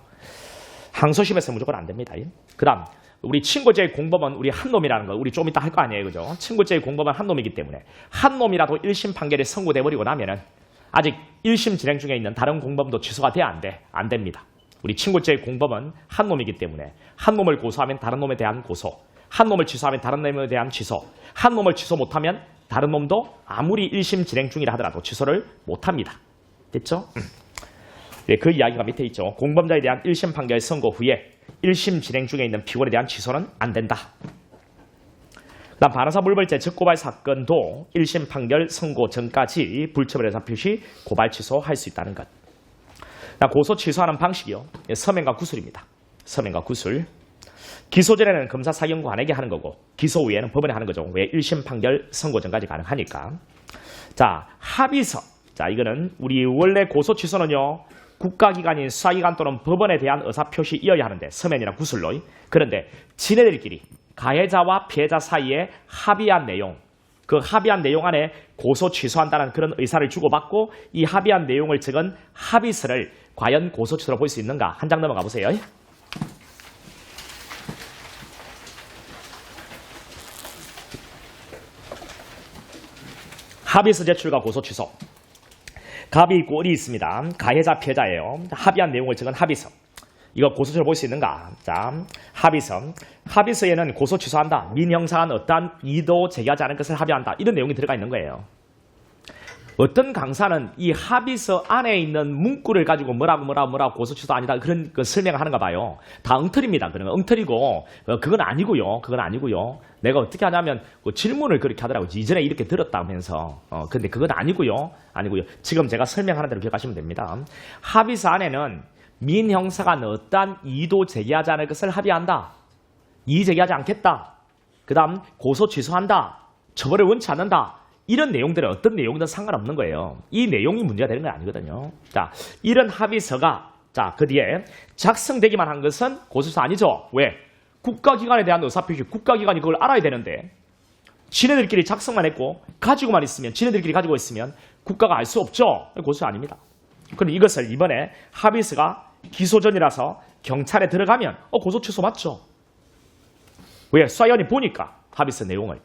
항소심에서는 무조건 안 됩니다. 그다음 우리 친고죄의 공범은 우리 한 놈이라는 거 우리 좀 이따 할 거 아니에요. 그죠? 친고죄의 공범은 한 놈이기 때문에 한 놈이라도 1심 판결이 선고돼 버리고 나면은 아직 1심 진행 중에 있는 다른 공범도 취소가 돼 안 돼? 안 됩니다. 우리 친고죄의 공범은 한 놈이기 때문에 한 놈을 고소하면 다른 놈에 대한 고소, 한 놈을 취소하면 다른 놈에 대한 취소, 한 놈을 취소 못하면 다른 놈도 아무리 1심 진행 중이라 하더라도 취소를 못합니다. 됐죠? 네, 그 이야기가 밑에 있죠. 공범자에 대한 1심 판결 선고 후에 1심 진행 중에 있는 피고인에 대한 취소는 안 된다. 그다음 반환사 불벌죄 적고발 사건도 1심 판결 선고 전까지 불처벌 의사 표시 고발 취소할 수 있다는 것. 고소 취소하는 방식이요. 서면과 구술입니다. 서면과 구술. 기소 전에는 검사 사경관에게 하는 거고 기소 후에는 법원에 하는 거죠. 왜 1심 판결 선고 전까지 가능하니까. 자, 합의서. 자, 이거는 우리 원래 고소 취소는요. 국가기관인 수사기관 또는 법원에 대한 의사표시이어야 하는데 서면이나 구술로. 그런데 지네들끼리 가해자와 피해자 사이에 합의한 내용, 그 합의한 내용 안에 고소 취소한다는 그런 의사를 주고받고 이 합의한 내용을 적은 합의서를 과연 고소 취소로 볼 수 있는가? 한 장 넘어가 보세요. 합의서 제출과 고소 취소. 갑이 있고 을이 있습니다. 가해자 피해자예요. 합의한 내용을 적은 합의서. 이거 고소 취소로 볼 수 있는가? 자, 합의서. 합의서에는 고소 취소한다. 민형사한 어떠한 이도 제기하지 않을 것을 합의한다. 이런 내용이 들어가 있는 거예요. 어떤 강사는 이 합의서 안에 있는 문구를 가지고 뭐라고 고소 취소 아니다. 그런 그 설명을 하는가 봐요. 다 엉터리입니다. 그런 거 엉터리고 그건 아니고요. 그건 아니고요. 내가 어떻게 하냐면 그 질문을 그렇게 하더라고요. 이전에 이렇게 들었다면서. 근데 그건 아니고요. 아니고요. 지금 제가 설명하는 대로 기억하시면 됩니다. 합의서 안에는 민형사가 어떠한 이도 제기하지 않을 것을 합의한다. 이의 제기하지 않겠다. 그 다음 고소 취소한다. 처벌을 원치 않는다. 이런 내용들은 어떤 내용이든 상관없는 거예요. 이 내용이 문제가 되는 건 아니거든요. 자, 이런 합의서가 자, 그 뒤에 작성되기만 한 것은 고소사 아니죠. 왜? 국가기관에 대한 의사표시, 국가기관이 그걸 알아야 되는데 지네들끼리 작성만 했고 가지고만 있으면 지네들끼리 가지고 있으면 국가가 알 수 없죠. 고소 아닙니다. 그럼 이것을 이번에 합의서가 기소 전이라서 경찰에 들어가면 고소 취소 맞죠. 왜? 수사위원이 보니까 합의서 내용을.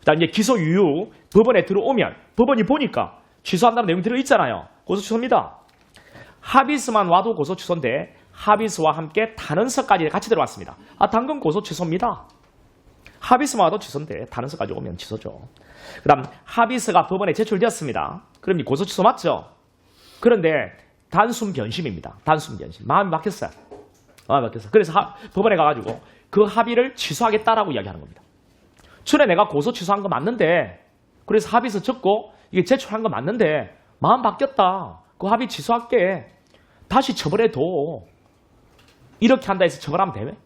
그다음 이제 기소 이후 법원에 들어오면 법원이 보니까 취소한다는 내용이 들어있잖아요. 고소 취소입니다. 합의서만 와도 고소 취소인데 합의서와 함께 단언서까지 같이 들어왔습니다. 당근 고소 취소입니다. 합의서만 와도 취소인데 단언서까지 오면 취소죠. 그다음 합의서가 법원에 제출되었습니다. 그럼 이 고소 취소 맞죠? 그런데 단순 변심입니다. 단순 변심. 마음이 막혔어요. 마음이 막혔어요. 그래서 법원에 가가지고 그 합의를 취소하겠다라고 이야기하는 겁니다. 전에 내가 고소 취소한 거 맞는데 그래서 합의서 적고 이게 제출한 거 맞는데 마음 바뀌었다. 그 합의 취소할게. 다시 처벌해도 이렇게 한다 해서 처벌하면 되면?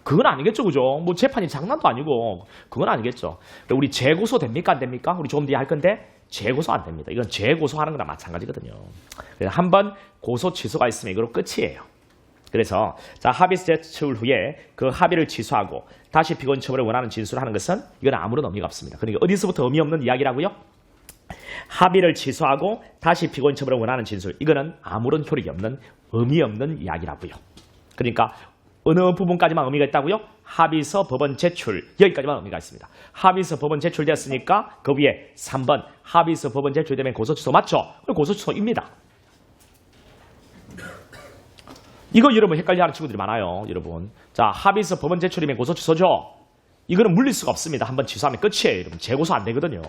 그건 아니겠죠. 그죠? 뭐 재판이 장난도 아니고 그건 아니겠죠. 우리 재고소 됩니까? 안 됩니까? 우리 조금 뒤에 할 건데 재고소 안 됩니다. 이건 재고소하는 거랑 마찬가지거든요. 한번 고소 취소가 있으면 이거로 끝이에요. 그래서 자, 합의서 제출 후에 그 합의를 취소하고 다시 피고인 처벌을 원하는 진술을 하는 것은 이건 아무런 의미가 없습니다. 그러니까 어디서부터 의미 없는 이야기라고요? 합의를 취소하고 다시 피고인 처벌을 원하는 진술. 이거는 아무런 효력이 없는 의미 없는 이야기라고요. 그러니까 어느 부분까지만 의미가 있다고요? 합의서 법원 제출. 여기까지만 의미가 있습니다. 합의서 법원 제출되었으니까 그 위에 3번 합의서 법원 제출되면 고소 취소 맞죠? 고소 취소입니다. 이거 여러분 헷갈려하는 친구들이 많아요. 여러분. 자, 합의서 법원 제출이면 고소 취소죠? 이거는 물릴 수가 없습니다. 한번 취소하면 끝이에요. 여러분. 재고소 안 되거든요.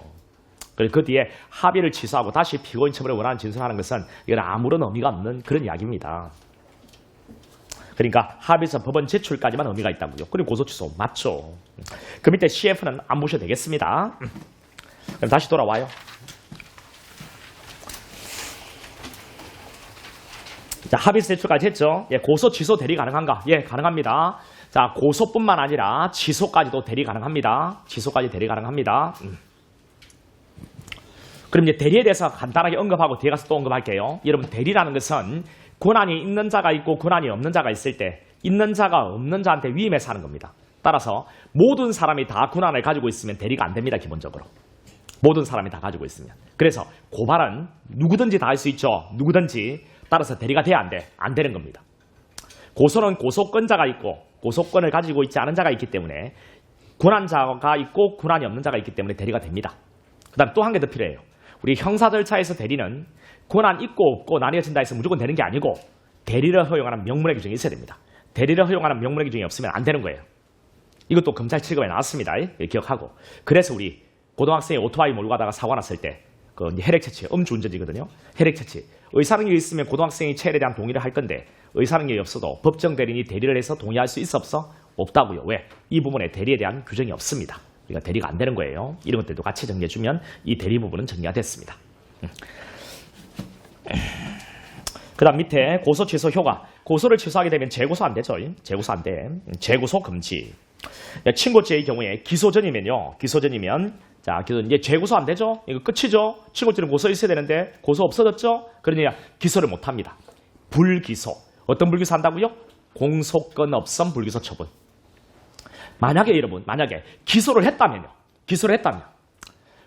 그리고 그 뒤에 합의를 취소하고 다시 피고인 처벌을 원하는 진술하는 것은 이건 아무런 의미가 없는 그런 이야기입니다. 그러니까 합의서 법원 제출까지만 의미가 있다고요. 그리고 고소 취소 맞죠. 그 밑에 CF는 안 보셔도 되겠습니다. 그럼 다시 돌아와요. 자, 합의서 제출까지 했죠. 예, 고소, 취소, 대리 가능한가? 예, 가능합니다. 자, 고소뿐만 아니라 취소까지도 대리 가능합니다. 취소까지 대리 가능합니다. 그럼 이제 대리에 대해서 간단하게 언급하고 뒤에 가서 또 언급할게요. 여러분, 대리라는 것은 권한이 있는 자가 있고 권한이 없는 자가 있을 때 있는 자가 없는 자한테 위임해서 하는 겁니다. 따라서 모든 사람이 다 권한을 가지고 있으면 대리가 안 됩니다. 기본적으로. 모든 사람이 다 가지고 있으면. 그래서 고발은 누구든지 다 할 수 있죠. 누구든지. 따라서 대리가 돼야 안 돼. 안 되는 겁니다. 고소는 고소권자가 있고 고소권을 가지고 있지 않은 자가 있기 때문에 권한자가 있고 권한이 없는 자가 있기 때문에 대리가 됩니다. 그 다음 또 한 개 더 필요해요. 우리 형사 절차에서 대리는 권한 있고 없고 나뉘어진다 해서 무조건 되는 게 아니고 대리를 허용하는 명문의 규정이 있어야 됩니다. 대리를 허용하는 명문의 규정이 없으면 안 되는 거예요. 이것도 검찰 7급에 나왔습니다. 기억하고. 그래서 우리 고등학생이 오토바이 몰고 가다가 사고 났을 때 그 혈액처치, 음주운전이거든요. 혈액처치. 의사능력이 있으면 고등학생이 체열에 대한 동의를 할 건데 의사능력이 없어도 법정 대리인이 대리를 해서 동의할 수 있어 없어? 없다고요. 왜? 이 부분에 대리에 대한 규정이 없습니다. 그러니까 대리가 안 되는 거예요. 이런 것들도 같이 정리해주면 이 대리 부분은 정리가 됐습니다. 그 다음 밑에 고소 취소 효과. 고소를 취소하게 되면 재고소 안 되죠. 재고소 안 돼. 재고소 금지. 친고죄의 경우에 기소전이면요. 기소전이면 자, 이제 재고소 안 되죠? 이거 끝이죠? 친고죄는 고소 있어야 되는데 고소 없어졌죠? 그러니까 기소를 못 합니다. 불기소. 어떤 불기소 한다고요? 공소권 없음 불기소 처분. 만약에 여러분, 만약에 기소를 했다면요. 기소를 했다면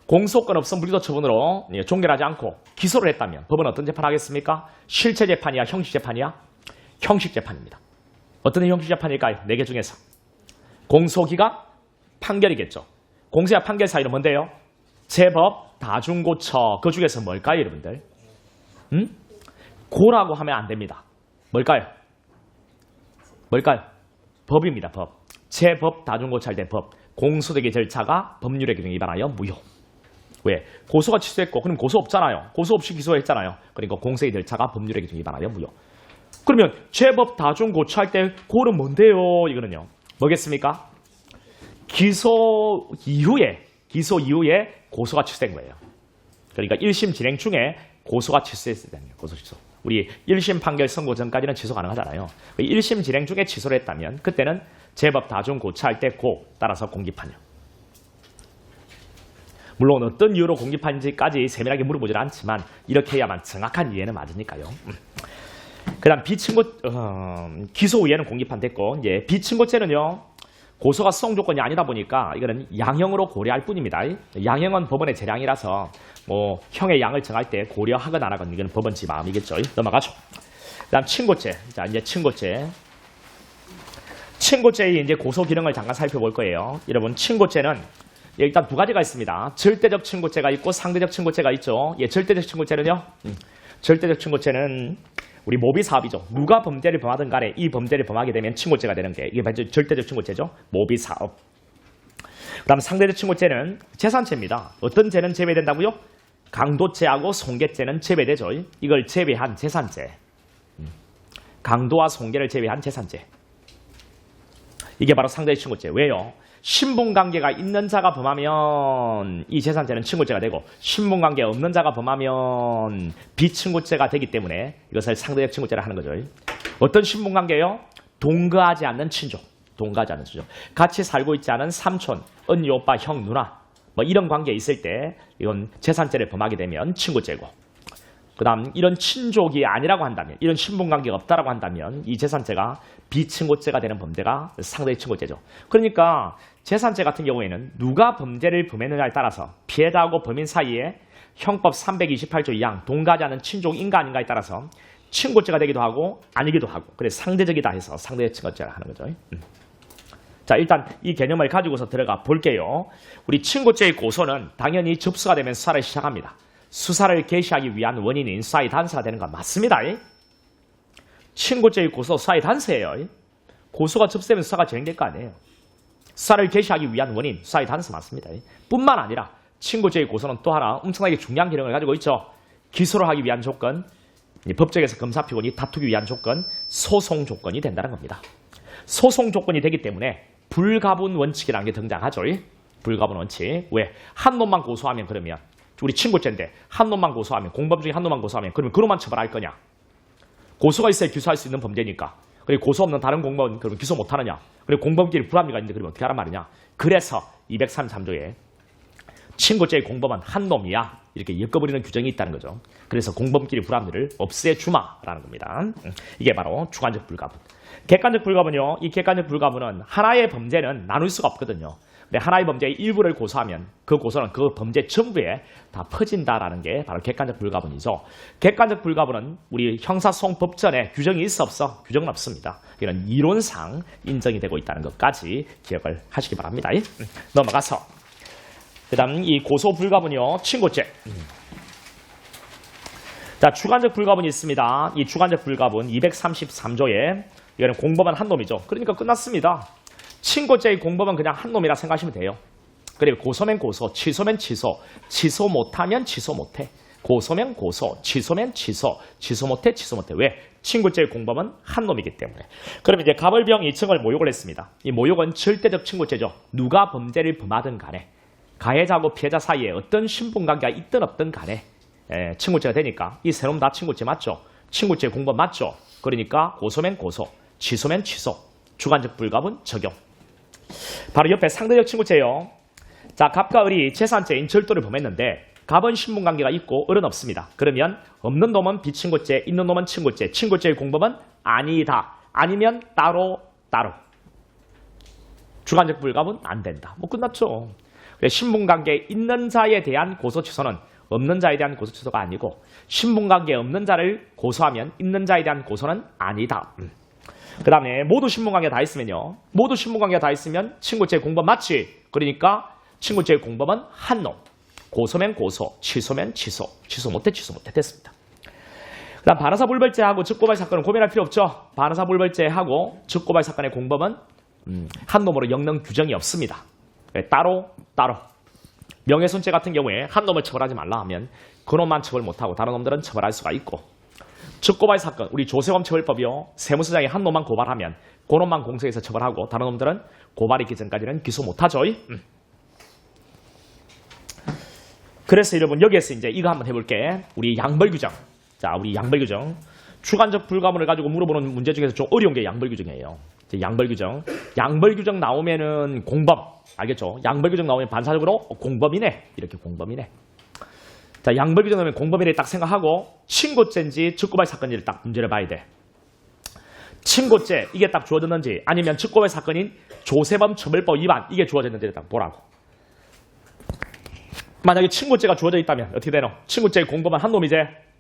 공소권 없음 불기소 처분으로 종결하지 않고 기소를 했다면 법은 어떤 재판을 하겠습니까? 실체 재판이야, 형식 재판이야? 형식 재판입니다. 어떤 형식 재판일까요? 4개 중에서. 공소기가 판결이겠죠. 공소와 판결 사이는 뭔데요? 제법, 다중고처. 그 중에서 뭘까요, 여러분들? 고라고 하면 안 됩니다. 뭘까요? 뭘까요? 법입니다, 법. 제법, 다중고처할 때 법. 공소되기 절차가 법률의 규정에 위반하여 무효. 왜? 고소가 취소했고, 그럼 고소 없잖아요. 고소 없이 기소했잖아요. 그러니까 공소의 절차가 법률의 규정에 위반하여 무효. 그러면 제법, 다중고처할 때 고는 뭔데요? 이거는요. 뭐겠습니까? 기소 이후에 고소가 취소된 거예요. 그러니까 1심 진행 중에 고소가 취소했을 때는 고소 취소. 우리 1심 판결 선고 전까지는 취소 가능하잖아요. 1심 진행 중에 취소를 했다면 그때는 제법 다중 고처할 때 고 따라서 공기판이요. 물론 어떤 이유로 공기판인지까지 세밀하게 물어보질 않지만 이렇게 해야만 정확한 이해는 맞으니까요. 그 다음 기소 후에는 공기판 됐고 이제 비친고죄는요. 고소가 수송 조건이 아니다 보니까 이거는 양형으로 고려할 뿐입니다. 양형은 법원의 재량이라서 뭐 형의 양을 정할 때 고려하건 안 하건 이건 법원 지 마음이겠죠. 넘어가죠. 그다음 친고죄. 자, 이제 친고죄. 친고죄의 이제 고소 기능을 잠깐 살펴볼 거예요. 여러분, 친고죄는 일단 두 가지가 있습니다. 절대적 친고죄가 있고 상대적 친고죄가 있죠. 예, 절대적 친고죄는요. 절대적 친고죄는 우리 모비 사업이죠. 누가 범죄를 범하든 간에 이 범죄를 범하게 되면 친고죄가 되는 게 이게 절대적 친고죄죠. 모비 사업. 그다음 상대적 친고죄는 재산죄입니다. 어떤 죄는 제외된다고요? 강도죄하고 손괴죄는 제외되죠. 이걸 제외한 재산죄. 강도와 손괴를 제외한 재산죄. 이게 바로 상대적 친고죄. 왜요? 신분관계가 있는 자가 범하면 이 재산죄는 친고죄가 되고 신분관계 없는 자가 범하면 비친고죄가 되기 때문에 이것을 상대적 친고죄라 하는 거죠. 어떤 신분관계요? 동거하지 않는 친족. 동거하지 않는 친족. 같이 살고 있지 않은 삼촌, 언니, 오빠, 형, 누나 뭐 이런 관계에 있을 때 이건 재산죄를 범하게 되면 친고죄고 그 다음 이런 친족이 아니라고 한다면 이런 신분관계가 없다라고 한다면 이 재산죄가 비친고죄가 되는 범죄가 상대적 친고죄죠. 그러니까 재산죄 같은 경우에는 누가 범죄를 범했느냐에 따라서 피해자하고 범인 사이에 형법 328조 2항 동거하지 않은 친족인가 아닌가에 따라서 친고죄가 되기도 하고 아니기도 하고 그래서 상대적이다 해서 상대적 친고죄라 하는 거죠. 자, 일단 이 개념을 가지고서 들어가 볼게요. 우리 친고죄의 고소는 당연히 접수가 되면 수사를 시작합니다. 수사를 개시하기 위한 원인인 수사의 단서가 되는 건 맞습니다. 친고죄의 고소 수사의 단서예요. 고소가 접수되면 수사가 진행될 거 아니에요. 수사를 개시하기 위한 원인 수사의 단서 맞습니다. 뿐만 아니라 친고죄의 고소는 또 하나 엄청나게 중요한 기능을 가지고 있죠. 기소를 하기 위한 조건, 법정에서 검사 피고인이 다투기 위한 조건, 소송 조건이 된다는 겁니다. 소송 조건이 되기 때문에 불가분 원칙이라는 게 등장하죠. 불가분 원칙. 왜? 한 놈만 고소하면 그러면 우리 친고죄인데 한 놈만 고소하면 공범 중에 한 놈만 고소하면 그러면 그놈만 처벌할 거냐? 고소가 있어야 기소할 수 있는 범죄니까. 그리고 고소 없는 다른 공범은 그러면 기소 못하느냐. 그리고 공범끼리 불합리가 있는데 그러면 어떻게 하란 말이냐. 그래서 233조에 친고죄의 공범은 한 놈이야. 이렇게 엮어버리는 규정이 있다는 거죠. 그래서 공범끼리 불합리를 없애주마라는 겁니다. 이게 바로 주관적 불가분. 객관적 불가분요. 이 객관적 불가분은 하나의 범죄는 나눌 수가 없거든요. 근데 하나의 범죄의 일부를 고소하면 그 고소는 그 범죄 전부에 다 퍼진다라는 게 바로 객관적 불가분이죠. 객관적 불가분은 우리 형사소송법전에 규정이 있어 없어? 규정은 없습니다. 이런 이론상 인정이 되고 있다는 것까지 기억을 하시기 바랍니다. 넘어가서 그 다음 이 고소 불가분이요. 친고죄. 자, 주관적 불가분이 있습니다. 이 주관적 불가분 233조에 이거는 공범은 한 놈이죠. 그러니까 끝났습니다. 친고죄의 공범은 그냥 한 놈이라 생각하시면 돼요. 그리고 고소면 고소, 취소면 취소, 취소 못하면 취소 못해. 고소면 고소, 취소면 취소, 취소 못해, 취소 못해. 왜? 친고죄의 공범은 한 놈이기 때문에. 그럼 이제 가벌병 2층을 모욕을 했습니다. 이 모욕은 절대적 친고죄죠. 누가 범죄를 범하든 간에 가해자하고 피해자 사이에 어떤 신분관계가 있든 없든 간에 친고죄가 되니까 이 세 놈 다 친고죄 맞죠? 친고죄의 공범 맞죠? 그러니까 고소면 고소, 취소면 취소, 주관적 불가분 적용. 바로 옆에 상대적 친고죄요. 자, 갑과 을이 재산죄인 절도를 범했는데 갑은 신분관계가 있고 을은 없습니다. 그러면 없는 놈은 비친고죄, 있는 놈은 친고죄, 친고죄의 공범은 아니다. 아니면 따로. 주관적 불가분 안 된다. 뭐 끝났죠. 신분관계에 있는 자에 대한 고소 취소는 없는 자에 대한 고소 취소가 아니고 신분관계에 없는 자를 고소하면 있는 자에 대한 고소는 아니다. 그 다음에 모두 신분관계가 다 있으면요. 모두 신분관계가 다 있으면 친고죄의 공범 맞지? 그러니까 친고죄의 공범은 한 놈. 고소면 고소, 취소면 취소. 취소 못해 됐습니다. 그 다음 반의사불벌죄하고 즉고발 사건은 고민할 필요 없죠. 반의사불벌죄하고 즉고발 사건의 공범은 한 놈으로 엮는 규정이 없습니다. 따로. 명예훼손죄 같은 경우에 한 놈을 처벌하지 말라 하면 그 놈만 처벌 못하고 다른 놈들은 처벌할 수가 있고 즉고발 사건, 우리 조세범 처벌법이요. 세무서장이 한 놈만 고발하면 그 놈만 공소해서 처벌하고 다른 놈들은 고발 있기 전까지는 기소 못하죠. 그래서 여러분 여기에서 이제 이거 한번 해볼게. 우리 양벌규정. 자, 우리 양벌규정. 주관적 불가분을 가지고 물어보는 문제 중에서 좀 어려운 게 양벌규정이에요. 양벌규정 나오면은 공범. 알겠죠? 양벌규정 나오면 반사적으로 공범이네. 이렇게 공범이네. 자, 양벌규정 나오면 공범이네 딱 생각하고 친고죄인지 즉고발 사건인지를 딱 문제를 봐야 돼. 친고죄 이게 딱 주어졌는지 아니면 즉고발 사건인 조세범 처벌법 위반 이게 주어졌는지를 딱 보라고. 만약에 친고죄가 주어져 있다면 어떻게 되노? 친고죄의 공범은 한 놈이제.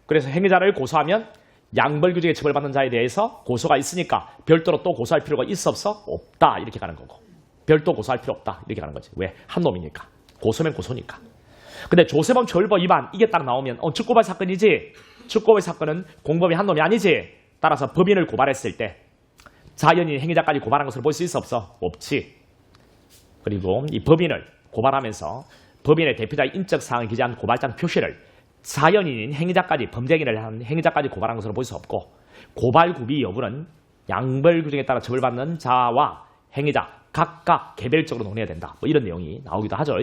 그래서 행위자를 고소하면 양벌규정에 처벌받는 자에 대해서 고소가 있으니까 별도로 또 고소할 필요가 있어 없어? 없다. 이렇게 가는 거고. 별도 고소할 필요 없다. 이렇게 가는 거지. 왜? 한 놈이니까. 고소면 고소니까. 근데 조세범 처벌법 위반 이게 딱 나오면 즉고발 사건이지. 즉고발 사건은 공범이 한 놈이 아니지. 따라서 법인을 고발했을 때 자연인 행위자까지 고발한 것을 볼 수 있어 없어? 없지. 그리고 이 법인을 고발하면서 법인의 대표자의 인적 사항을 기재한 고발장 표시를 자연인인 행위자까지 범죄행위를 한 행위자까지 고발한 것으로 볼 수 없고 고발구비 여부는 양벌규정에 따라 처벌받는 자와 행위자 각각 개별적으로 논의해야 된다. 뭐 이런 내용이 나오기도 하죠.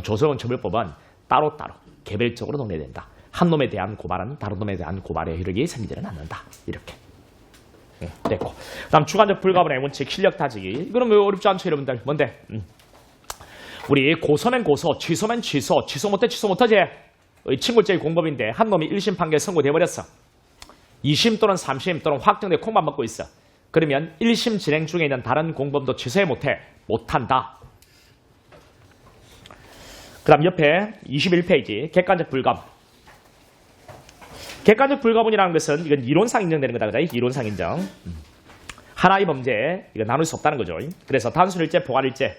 조세범 처벌법은 따로 개별적으로 논의해야 된다. 한 놈에 대한 고발은 다른 놈에 대한 고발의 효력이 생기지는 않는다. 이렇게 됐고. 다음 주관적 불가분의 원칙 실력 따지기. 이거는 뭐 어렵지 않죠, 여러분들. 뭔데? 우리 고소면 고소, 취소면 취소, 취소 못하지? 친고죄의 공범인데 한 놈이 1심 판결 선고돼버렸어. 2심 또는 3심 또는 확정돼 콩만 먹고 있어. 그러면 1심 진행 중에 있는 다른 공범도 취소해 못한다. 그 다음 옆에 21페이지 객관적 불가분. 객관적 불가분이라는 것은 이건 이론상 인정되는 거다. 그죠? 이론상 인정. 하나의 범죄 이거 나눌 수 없다는 거죠. 그래서 단순일죄, 포괄일죄.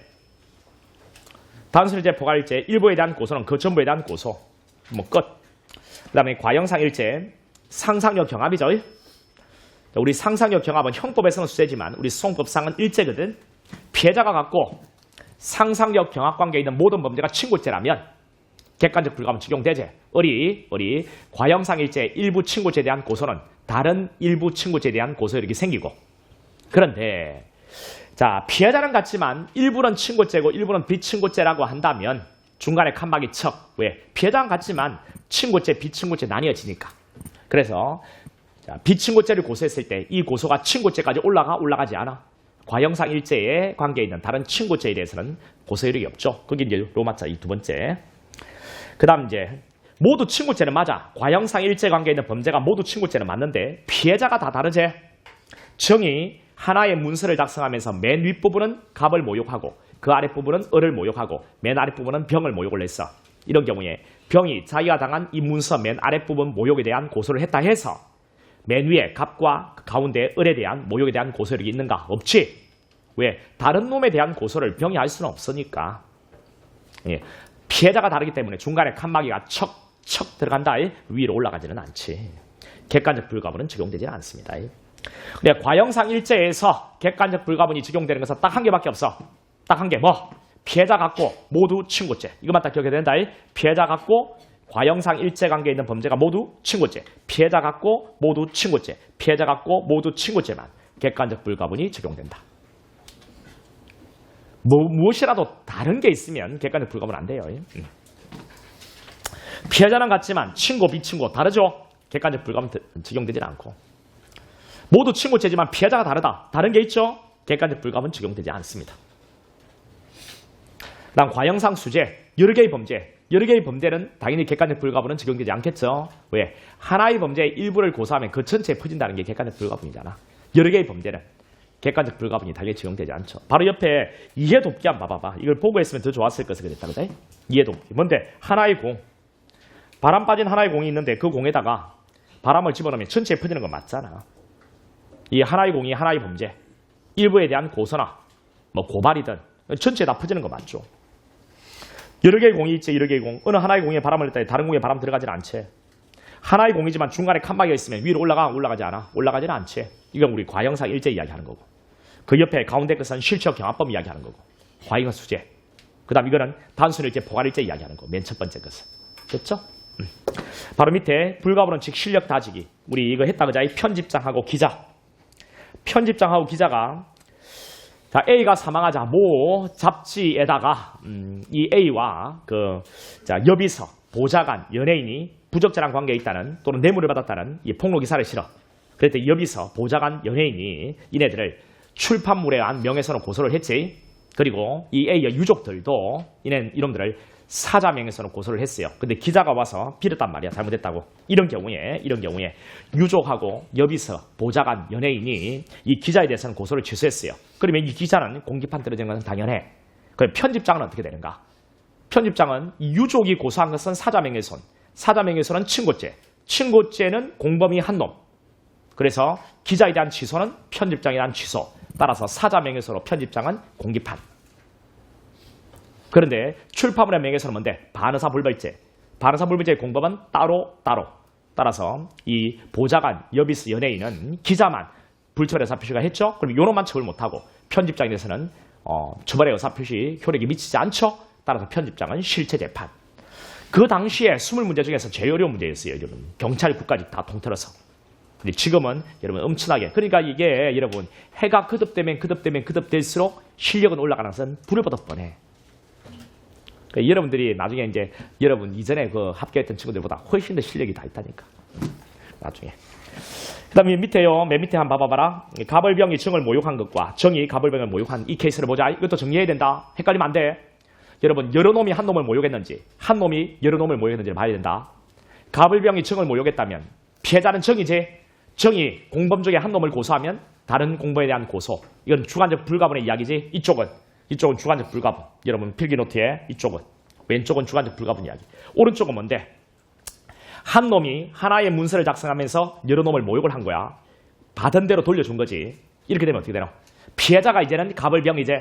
단순일죄, 포괄일죄 일부에 대한 고소는 그 전부에 대한 고소. 뭐 끝. 그 다음에 과형상일죄, 상상력 경합이죠. 우리 상상력 경합은 형법에서는 수재지만 우리 소송법상은 일죄거든. 피해자가 갖고 상상력 경합 관계에 있는 모든 범죄가 친고죄라면 객관적 불가분 적용되지. 을이 과형상일죄 일부 친고죄에 대한 고소는 다른 일부 친고죄에 대한 고소 이렇게 생기고. 그런데 자, 피해자는 같지만 일부는 친고죄고 일부는 비친고죄라고 한다면 중간에 칸막이 척. 왜? 피해자는 같지만 친고죄, 비친고죄 나뉘어지니까. 그래서 자, 비친고죄를 고소했을 때 이 고소가 친고죄까지 올라가지 않아. 과형상 일죄에 관계 있는 다른 친고죄에 대해서는 고소 이력이 없죠. 그게 이제 로마자 이 두 번째. 그 다음 이제 모두 친고죄는 맞아. 과형상 일죄 관계 있는 범죄가 모두 친고죄는 맞는데 피해자가 다 다르지. 정이 하나의 문서를 작성하면서 맨 윗부분은 갑을 모욕하고 그 아랫부분은 을을 모욕하고 맨 아랫부분은 병을 모욕을 했어. 이런 경우에 병이 자기가 당한 이 문서 맨 아랫부분 모욕에 대한 고소를 했다 해서 맨 위에 갑과 가운데 을에 대한 모욕에 대한 고소력이 있는가? 없지. 왜? 다른 놈에 대한 고소를 병이 할 수는 없으니까. 예. 피해자가 다르기 때문에 중간에 칸막이가 척척 들어간다. 위로 올라가지는 않지. 객관적 불가분은 적용되지는 않습니다. 근데 과형상 일죄에서 객관적 불가분이 적용되는 것은 딱 한 개밖에 없어. 딱 한 개. 뭐? 피해자 갖고 모두 친고죄. 이것만 딱 기억해야 된다. 피해자 갖고 과형상 일죄 관계에 있는 범죄가 모두 친고죄. 피해자 갖고 모두 친고죄. 피해자 갖고 모두 친고죄만 객관적 불가분이 적용된다. 무엇이라도 다른 게 있으면 객관적 불가분 안 돼요. 피해자는 같지만 친고, 비친고 다르죠? 객관적 불가분 적용되지 않고. 모두 친고죄지만 피해자가 다르다. 다른 게 있죠? 객관적 불가분 적용되지 않습니다. 다음 과형상 수재, 여러 개의 범죄. 여러 개의 범죄는 당연히 객관적 불가분은 적용되지 않겠죠. 왜? 하나의 범죄의 일부를 고소하면 그 전체에 퍼진다는 게 객관적 불가분이잖아. 여러 개의 범죄는 객관적 불가분이 당연히 적용되지 않죠. 바로 옆에 이해돕기 한번 봐봐봐. 이걸 보고 했으면 더 좋았을 것을 그랬다. 그래? 이해돕기. 뭔데? 하나의 공. 바람 빠진 하나의 공이 있는데 그 공에다가 바람을 집어넣으면 전체에 퍼지는 건 맞잖아. 이 하나의 공이 하나의 범죄. 일부에 대한 고소나 뭐 고발이든 전체에 다 퍼지는 거 맞죠. 여러 개의 공이 있지. 여러 개의 공. 어느 하나의 공에 바람을 넣다 다른 공에 바람 들어가지는 않지. 하나의 공이지만 중간에 칸막이가 있으면 위로 올라가지 않아. 올라가지는 않지. 이건 우리 과형상 일죄 이야기하는 거고. 그 옆에 가운데 것은 실체적 경합범 이야기하는 거고. 과잉 수재. 그 다음 이거는 단순 일죄, 포괄 일죄 이야기하는 거. 맨 첫 번째 것은. 됐죠? 바로 밑에 불가분은 즉 실력 다지기. 우리 이거 했다 그자. 편집장하고 기자. 편집장하고 기자가 자, A가 사망하자 모 잡지에다가 이 A와 여비서, 보좌관, 연예인이 부적절한 관계에 있다는 또는 뇌물을 받았다는 이 폭로 기사를 실어. 그랬더니 여비서, 보좌관, 연예인이 이네들을 출판물에 한 명예훼손으로 고소를 했지. 그리고 이 A의 유족들도 이놈들을 사자 명예훼손으로 고소를 했어요. 근데 기자가 와서 빌었단 말이야. 잘못했다고. 이런 경우에 유족하고 여비서, 보좌관, 연예인이 이 기자에 대해서는 고소를 취소했어요. 그러면 이 기자는 공기판 떨어지는 것은 당연해. 그럼 편집장은 어떻게 되는가? 편집장은 이 유족이 고소한 것은 사자 명예훼손. 사자 명예훼손은 친고죄. 친고죄는 공범이 한 놈. 그래서 기자에 대한 취소는 편집장에 대한 취소. 따라서 사자 명예훼손으로 편집장은 공기판. 그런데 출판물의 명예훼손은 뭔데? 반의사 불벌죄. 반의사 불벌죄의 공범은 따로. 따라서 이 보좌관, 여비스, 연예인은 기자만 불철 의사표시가 했죠? 그럼 요놈만 처벌 못하고 편집장에 대해서는 처벌의 의사표시 효력이 미치지 않죠? 따라서 편집장은 실체 재판. 그 당시에 20문제 중에서 제일 어려운 문제였어요. 여러분. 경찰, 국가직 다 통틀어서. 근데 지금은 여러분 엄청나게. 그러니까 이게 여러분 해가 거듭될수록 실력은 올라가는 것은 불을 보듯 뻔해. 그러니까 여러분들이 나중에 이제 여러분 이전에 합격했던 친구들보다 훨씬 더 실력이 다 있다니까. 나중에. 그 다음에 밑에요. 맨 밑에 한번 봐봐라. 가벌병이 정을 모욕한 것과 정이 가벌병을 모욕한 이 케이스를 보자. 이것도 정리해야 된다. 헷갈리면 안 돼. 여러분 여러 놈이 한 놈을 모욕했는지 한 놈이 여러 놈을 모욕했는지를 봐야 된다. 가벌병이 정을 모욕했다면 피해자는 정이지. 정이 공범 중에 한 놈을 고소하면 다른 공범에 대한 고소. 이건 주관적 불가분의 이야기지. 이쪽은 주관적 불가분. 여러분 필기노트에 이쪽은. 왼쪽은 주관적 불가분 이야기. 오른쪽은 뭔데? 한 놈이 하나의 문서를 작성하면서 여러 놈을 모욕을 한 거야. 받은 대로 돌려준 거지. 이렇게 되면 어떻게 되나? 피해자가 이제는 가벌병이제.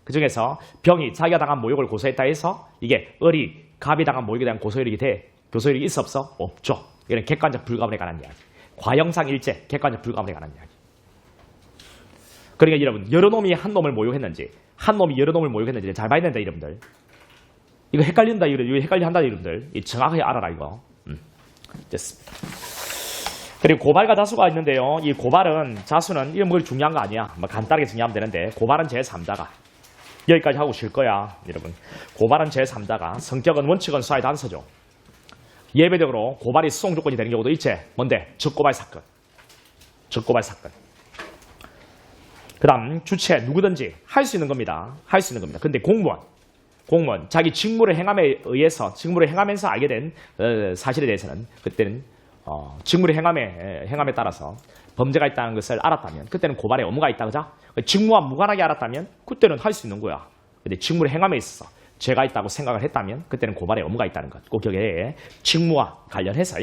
그중에서 병이 자기가 당한 모욕을 고소했다 해서 이게 을이 갑이 당한 모욕에 대한 고소력이 돼. 고소력이 있어 없어? 없죠. 이건 객관적 불가분에 관한 이야기. 과형상 일죄, 객관적 불가분에 관한 이야기. 그러니까 여러분 여러 놈이 한 놈을 모욕했는지 한 놈이 여러 놈을 모욕했는지 잘 봐야 된다 여러분들. 이거 헷갈린다 이거 헷갈려 한다 여러분들. 정확하게 알아라 이거. 됐습니다. 그리고 고발과 자수가 있는데요. 이 고발은 자수는 이건 뭐 중요한 거 아니야. 뭐 간단하게 정리하면 되는데 고발은 제3자가 여기까지 하고 쉴 거야 여러분. 고발은 제3자가 성격은 원칙은 수사의 단서죠. 예외적으로 고발이 수송 조건이 되는 경우도 있지. 뭔데? 적고발 사건. 적고발 사건. 그 다음 주체 누구든지 할 수 있는 겁니다. 할 수 있는 겁니다. 근데 공무원 자기 직무를 행함에 의해서 직무를 행하면서 알게 된 사실에 대해서는 그때는 직무를 행함에 따라서 범죄가 있다는 것을 알았다면 그때는 고발의 의무가 있다. 그죠? 직무와 무관하게 알았다면 그때는 할 수 있는 거야. 근데 직무를 행함에 있어서 죄가 있다고 생각을 했다면 그때는 고발의 의무가 있다는 것. 꼭 기억해. 직무와 관련해서.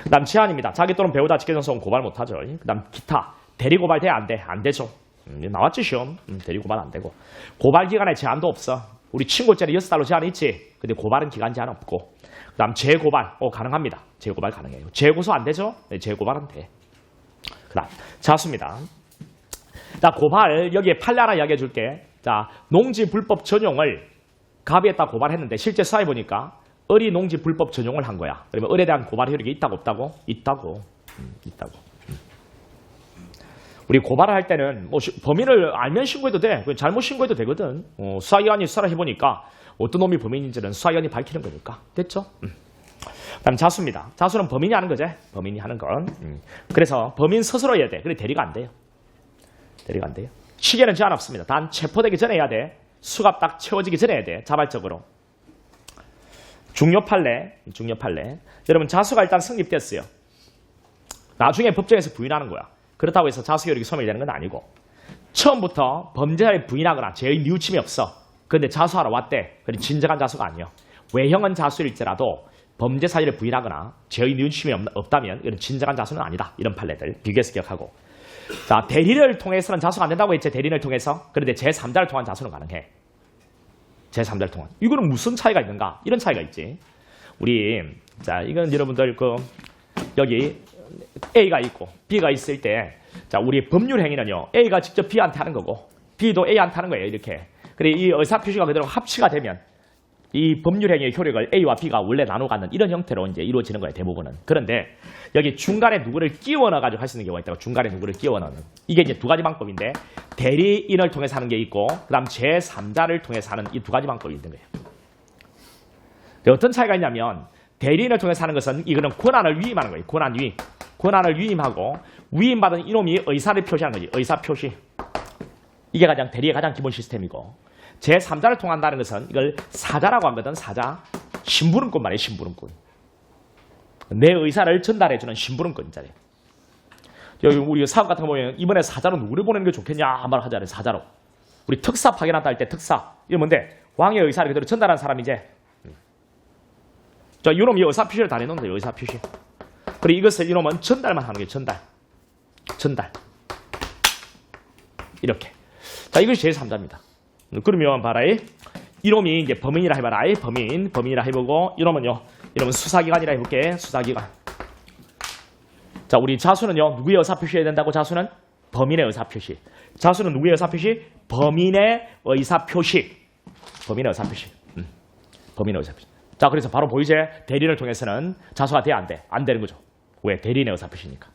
그 다음 제한입니다. 자기 또는 배우자 직계전속은 고발 못하죠. 그 다음 기타. 대리고발 돼? 안 돼? 안 되죠. 나왔지 시험. 대리고발 안 되고. 고발 기간에 제한도 없어. 우리 친구짜리 6달로 제한 있지. 근데 고발은 기간 제한 없고. 그 다음 재고발. 가능합니다. 재고발 가능해요. 재고소 안 되죠? 네, 재고발은 돼. 그 다음 자수입니다. 자, 고발 여기에 판례 하나 이야기해 줄게. 자, 농지 불법 전용을 갑이했다 고발했는데 실제 수사해 보니까 을이 농지 불법 전용을 한 거야. 그러면 을에 대한 고발 효력이 있다고 없다고? 있다고. 우리 고발을 할 때는 뭐 범인을 알면 신고해도 돼. 잘못 신고해도 되거든. 수사기관이 수사를 해보니까 어떤 놈이 범인인지는 수사기관이 밝히는 거니까. 됐죠? 그다음 자수입니다. 자수는 범인이 하는 거지. 범인이 하는 건. 그래서 범인 스스로 해야 돼. 그래 대리가 안 돼요. 대리가 안 돼요. 시계는 제한 없습니다. 단 체포되기 전에 해야 돼. 수갑 딱 채워지기 전에 해야 돼. 자발적으로. 중요 판례. 여러분 자수가 일단 성립됐어요. 나중에 법정에서 부인하는 거야. 그렇다고 해서 자수 효력이 소멸되는 건 아니고 처음부터 범죄자를 부인하거나 죄의 뉘우침이 없어. 그런데 자수하러 왔대. 그럼 진정한 자수가 아니야. 외형은 자수일지라도 범죄 사실을 부인하거나 죄의 뉘우침이 없다면 이런 진정한 자수는 아니다. 이런 판례들 비교해서 기억하고. 자, 대리를 통해서는 자수가 안 된다고 했지. 대리를 통해서. 그런데 제3자를 통한 자수는 가능해. 제3자를 통한. 이거는 무슨 차이가 있는가? 이런 차이가 있지. 자, 이건 여러분들 여기 A가 있고 B가 있을 때, 자, 우리 법률 행위는요, A가 직접 B한테 하는 거고, B도 A한테 하는 거예요, 이렇게. 그래, 이 의사표시가 그대로 합치가 되면, 이 법률 행위의 효력을 A와 B가 원래 나눠 갖는 이런 형태로 이제 이루어지는 거예요, 대부분은. 그런데, 여기 중간에 누구를 끼워 넣어가지고 할 수 있는 경우가 있다고, 중간에 누구를 끼워 넣는. 이게 이제 두 가지 방법인데, 대리인을 통해서 하는 게 있고, 그 다음 제3자를 통해서 하는 이 두 가지 방법이 있는 거예요. 어떤 차이가 있냐면, 대리인을 통해서 하는 것은 이거는 권한을 위임하는 거예요. 권한을 위임하고 위임받은 이놈이 의사를 표시하는 거지. 의사 표시. 이게 대리의 가장 기본 시스템이고 제3자를 통한다는 것은 이걸 사자라고 하거든. 사자. 심부름꾼 말이에요. 심부름꾼. 내 의사를 전달해주는 심부름꾼이잖아요. 여기 우리 사업 같은 거 보면 이번에 사자로 누구를 보내는 게 좋겠냐 말을 하잖아요. 사자로. 우리 특사 파견한다 할 때 특사. 이건 뭔데? 왕의 의사를 그대로 전달하는 사람이지. 자, 이놈이 의사표시를 다 내놓는 거예요. 의사표시. 그리고 이것을 이놈은 전달만 하는 거예요. 전달. 이렇게. 자, 이것이 제3자입니다. 그러면 봐라. 이놈이 이제 범인이라 해봐라. 범인이라 해보고 이놈은 수사기관이라 해볼게. 수사기관. 자, 우리 자수는요. 누구의 의사표시해야 된다고? 자수는 범인의 의사표시. 자수는 누구의 의사표시? 범인의 의사표시. 범인의 의사표시. 자, 그래서 바로 보이제? 대리인을 통해서는 자수가 돼? 안 돼? 안 되는 거죠. 왜? 대리인의 의사표시니까.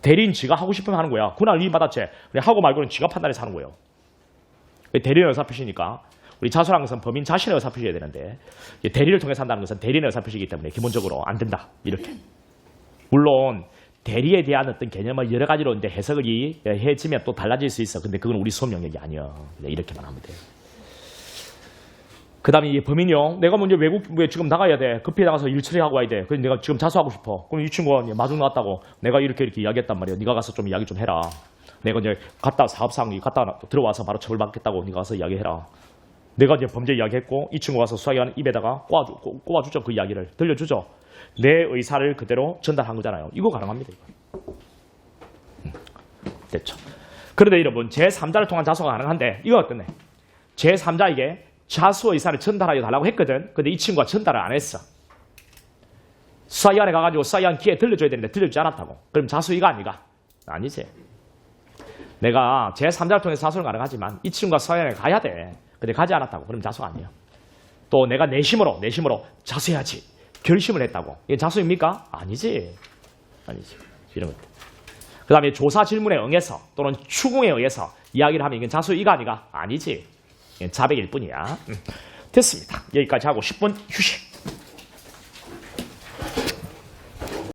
대리인 지가 하고 싶으면 하는 거야. 권한을 위임받았지. 하고 말고는 지가 판단해서 하는 거예요. 대리인의 의사표시니까 우리 자수라는 것은 범인 자신의 의사표시해야 되는데 대리를 통해서 한다는 것은 대리인의 의사표시이기 때문에 기본적으로 안 된다. 이렇게. 물론 대리에 대한 어떤 개념을 여러 가지로 이제 해석을 해지면 또 달라질 수 있어. 근데 그건 우리 수업 영역이 아니야. 이렇게만 하면 돼요. 그 다음에 이 범인이요. 내가 먼저 외국에 지금 나가야 돼. 급히 나가서 일 처리하고 와야 돼. 그래서 내가 지금 자수하고 싶어. 그럼 이 친구가 마중 나왔다고 내가 이렇게 이야기했단 말이야. 네가 가서 좀 이야기 좀 해라. 내가 이제 사업상 갔다 들어와서 바로 처벌받겠다고 네가 가서 이야기해라. 내가 이제 범죄 이야기했고 이 친구가 가서 수사기관 입에다가 꽂아주죠. 그 이야기를 들려주죠. 내 의사를 그대로 전달한 거잖아요. 이거 가능합니다. 이거. 됐죠. 그런데 여러분 제3자를 통한 자수가 가능한데 이거 어떠네. 제3자에게 자수 의사를 전달하여 달라고 했거든. 근데 이 친구가 전달을 안 했어. 수사기관에 가가지고 수사기관 기회 들려줘야 되는데 들려주지 않았다고. 그럼 자수이가 아니가? 아니지. 내가 제3자를 통해서 자수는 가능하지만 이 친구가 수사기관에 가야 돼. 근데 가지 않았다고. 그럼 자수가 아니야. 또 내가 내심으로 자수해야지. 결심을 했다고. 이게 자수입니까? 아니지. 이런 것들. 그 다음에 조사 질문에 응해서 또는 추궁에 의해서 이야기를 하면 이건 자수이가 아니가? 아니지. 자백일 뿐이야. 됐습니다. 여기까지 하고 10분 휴식.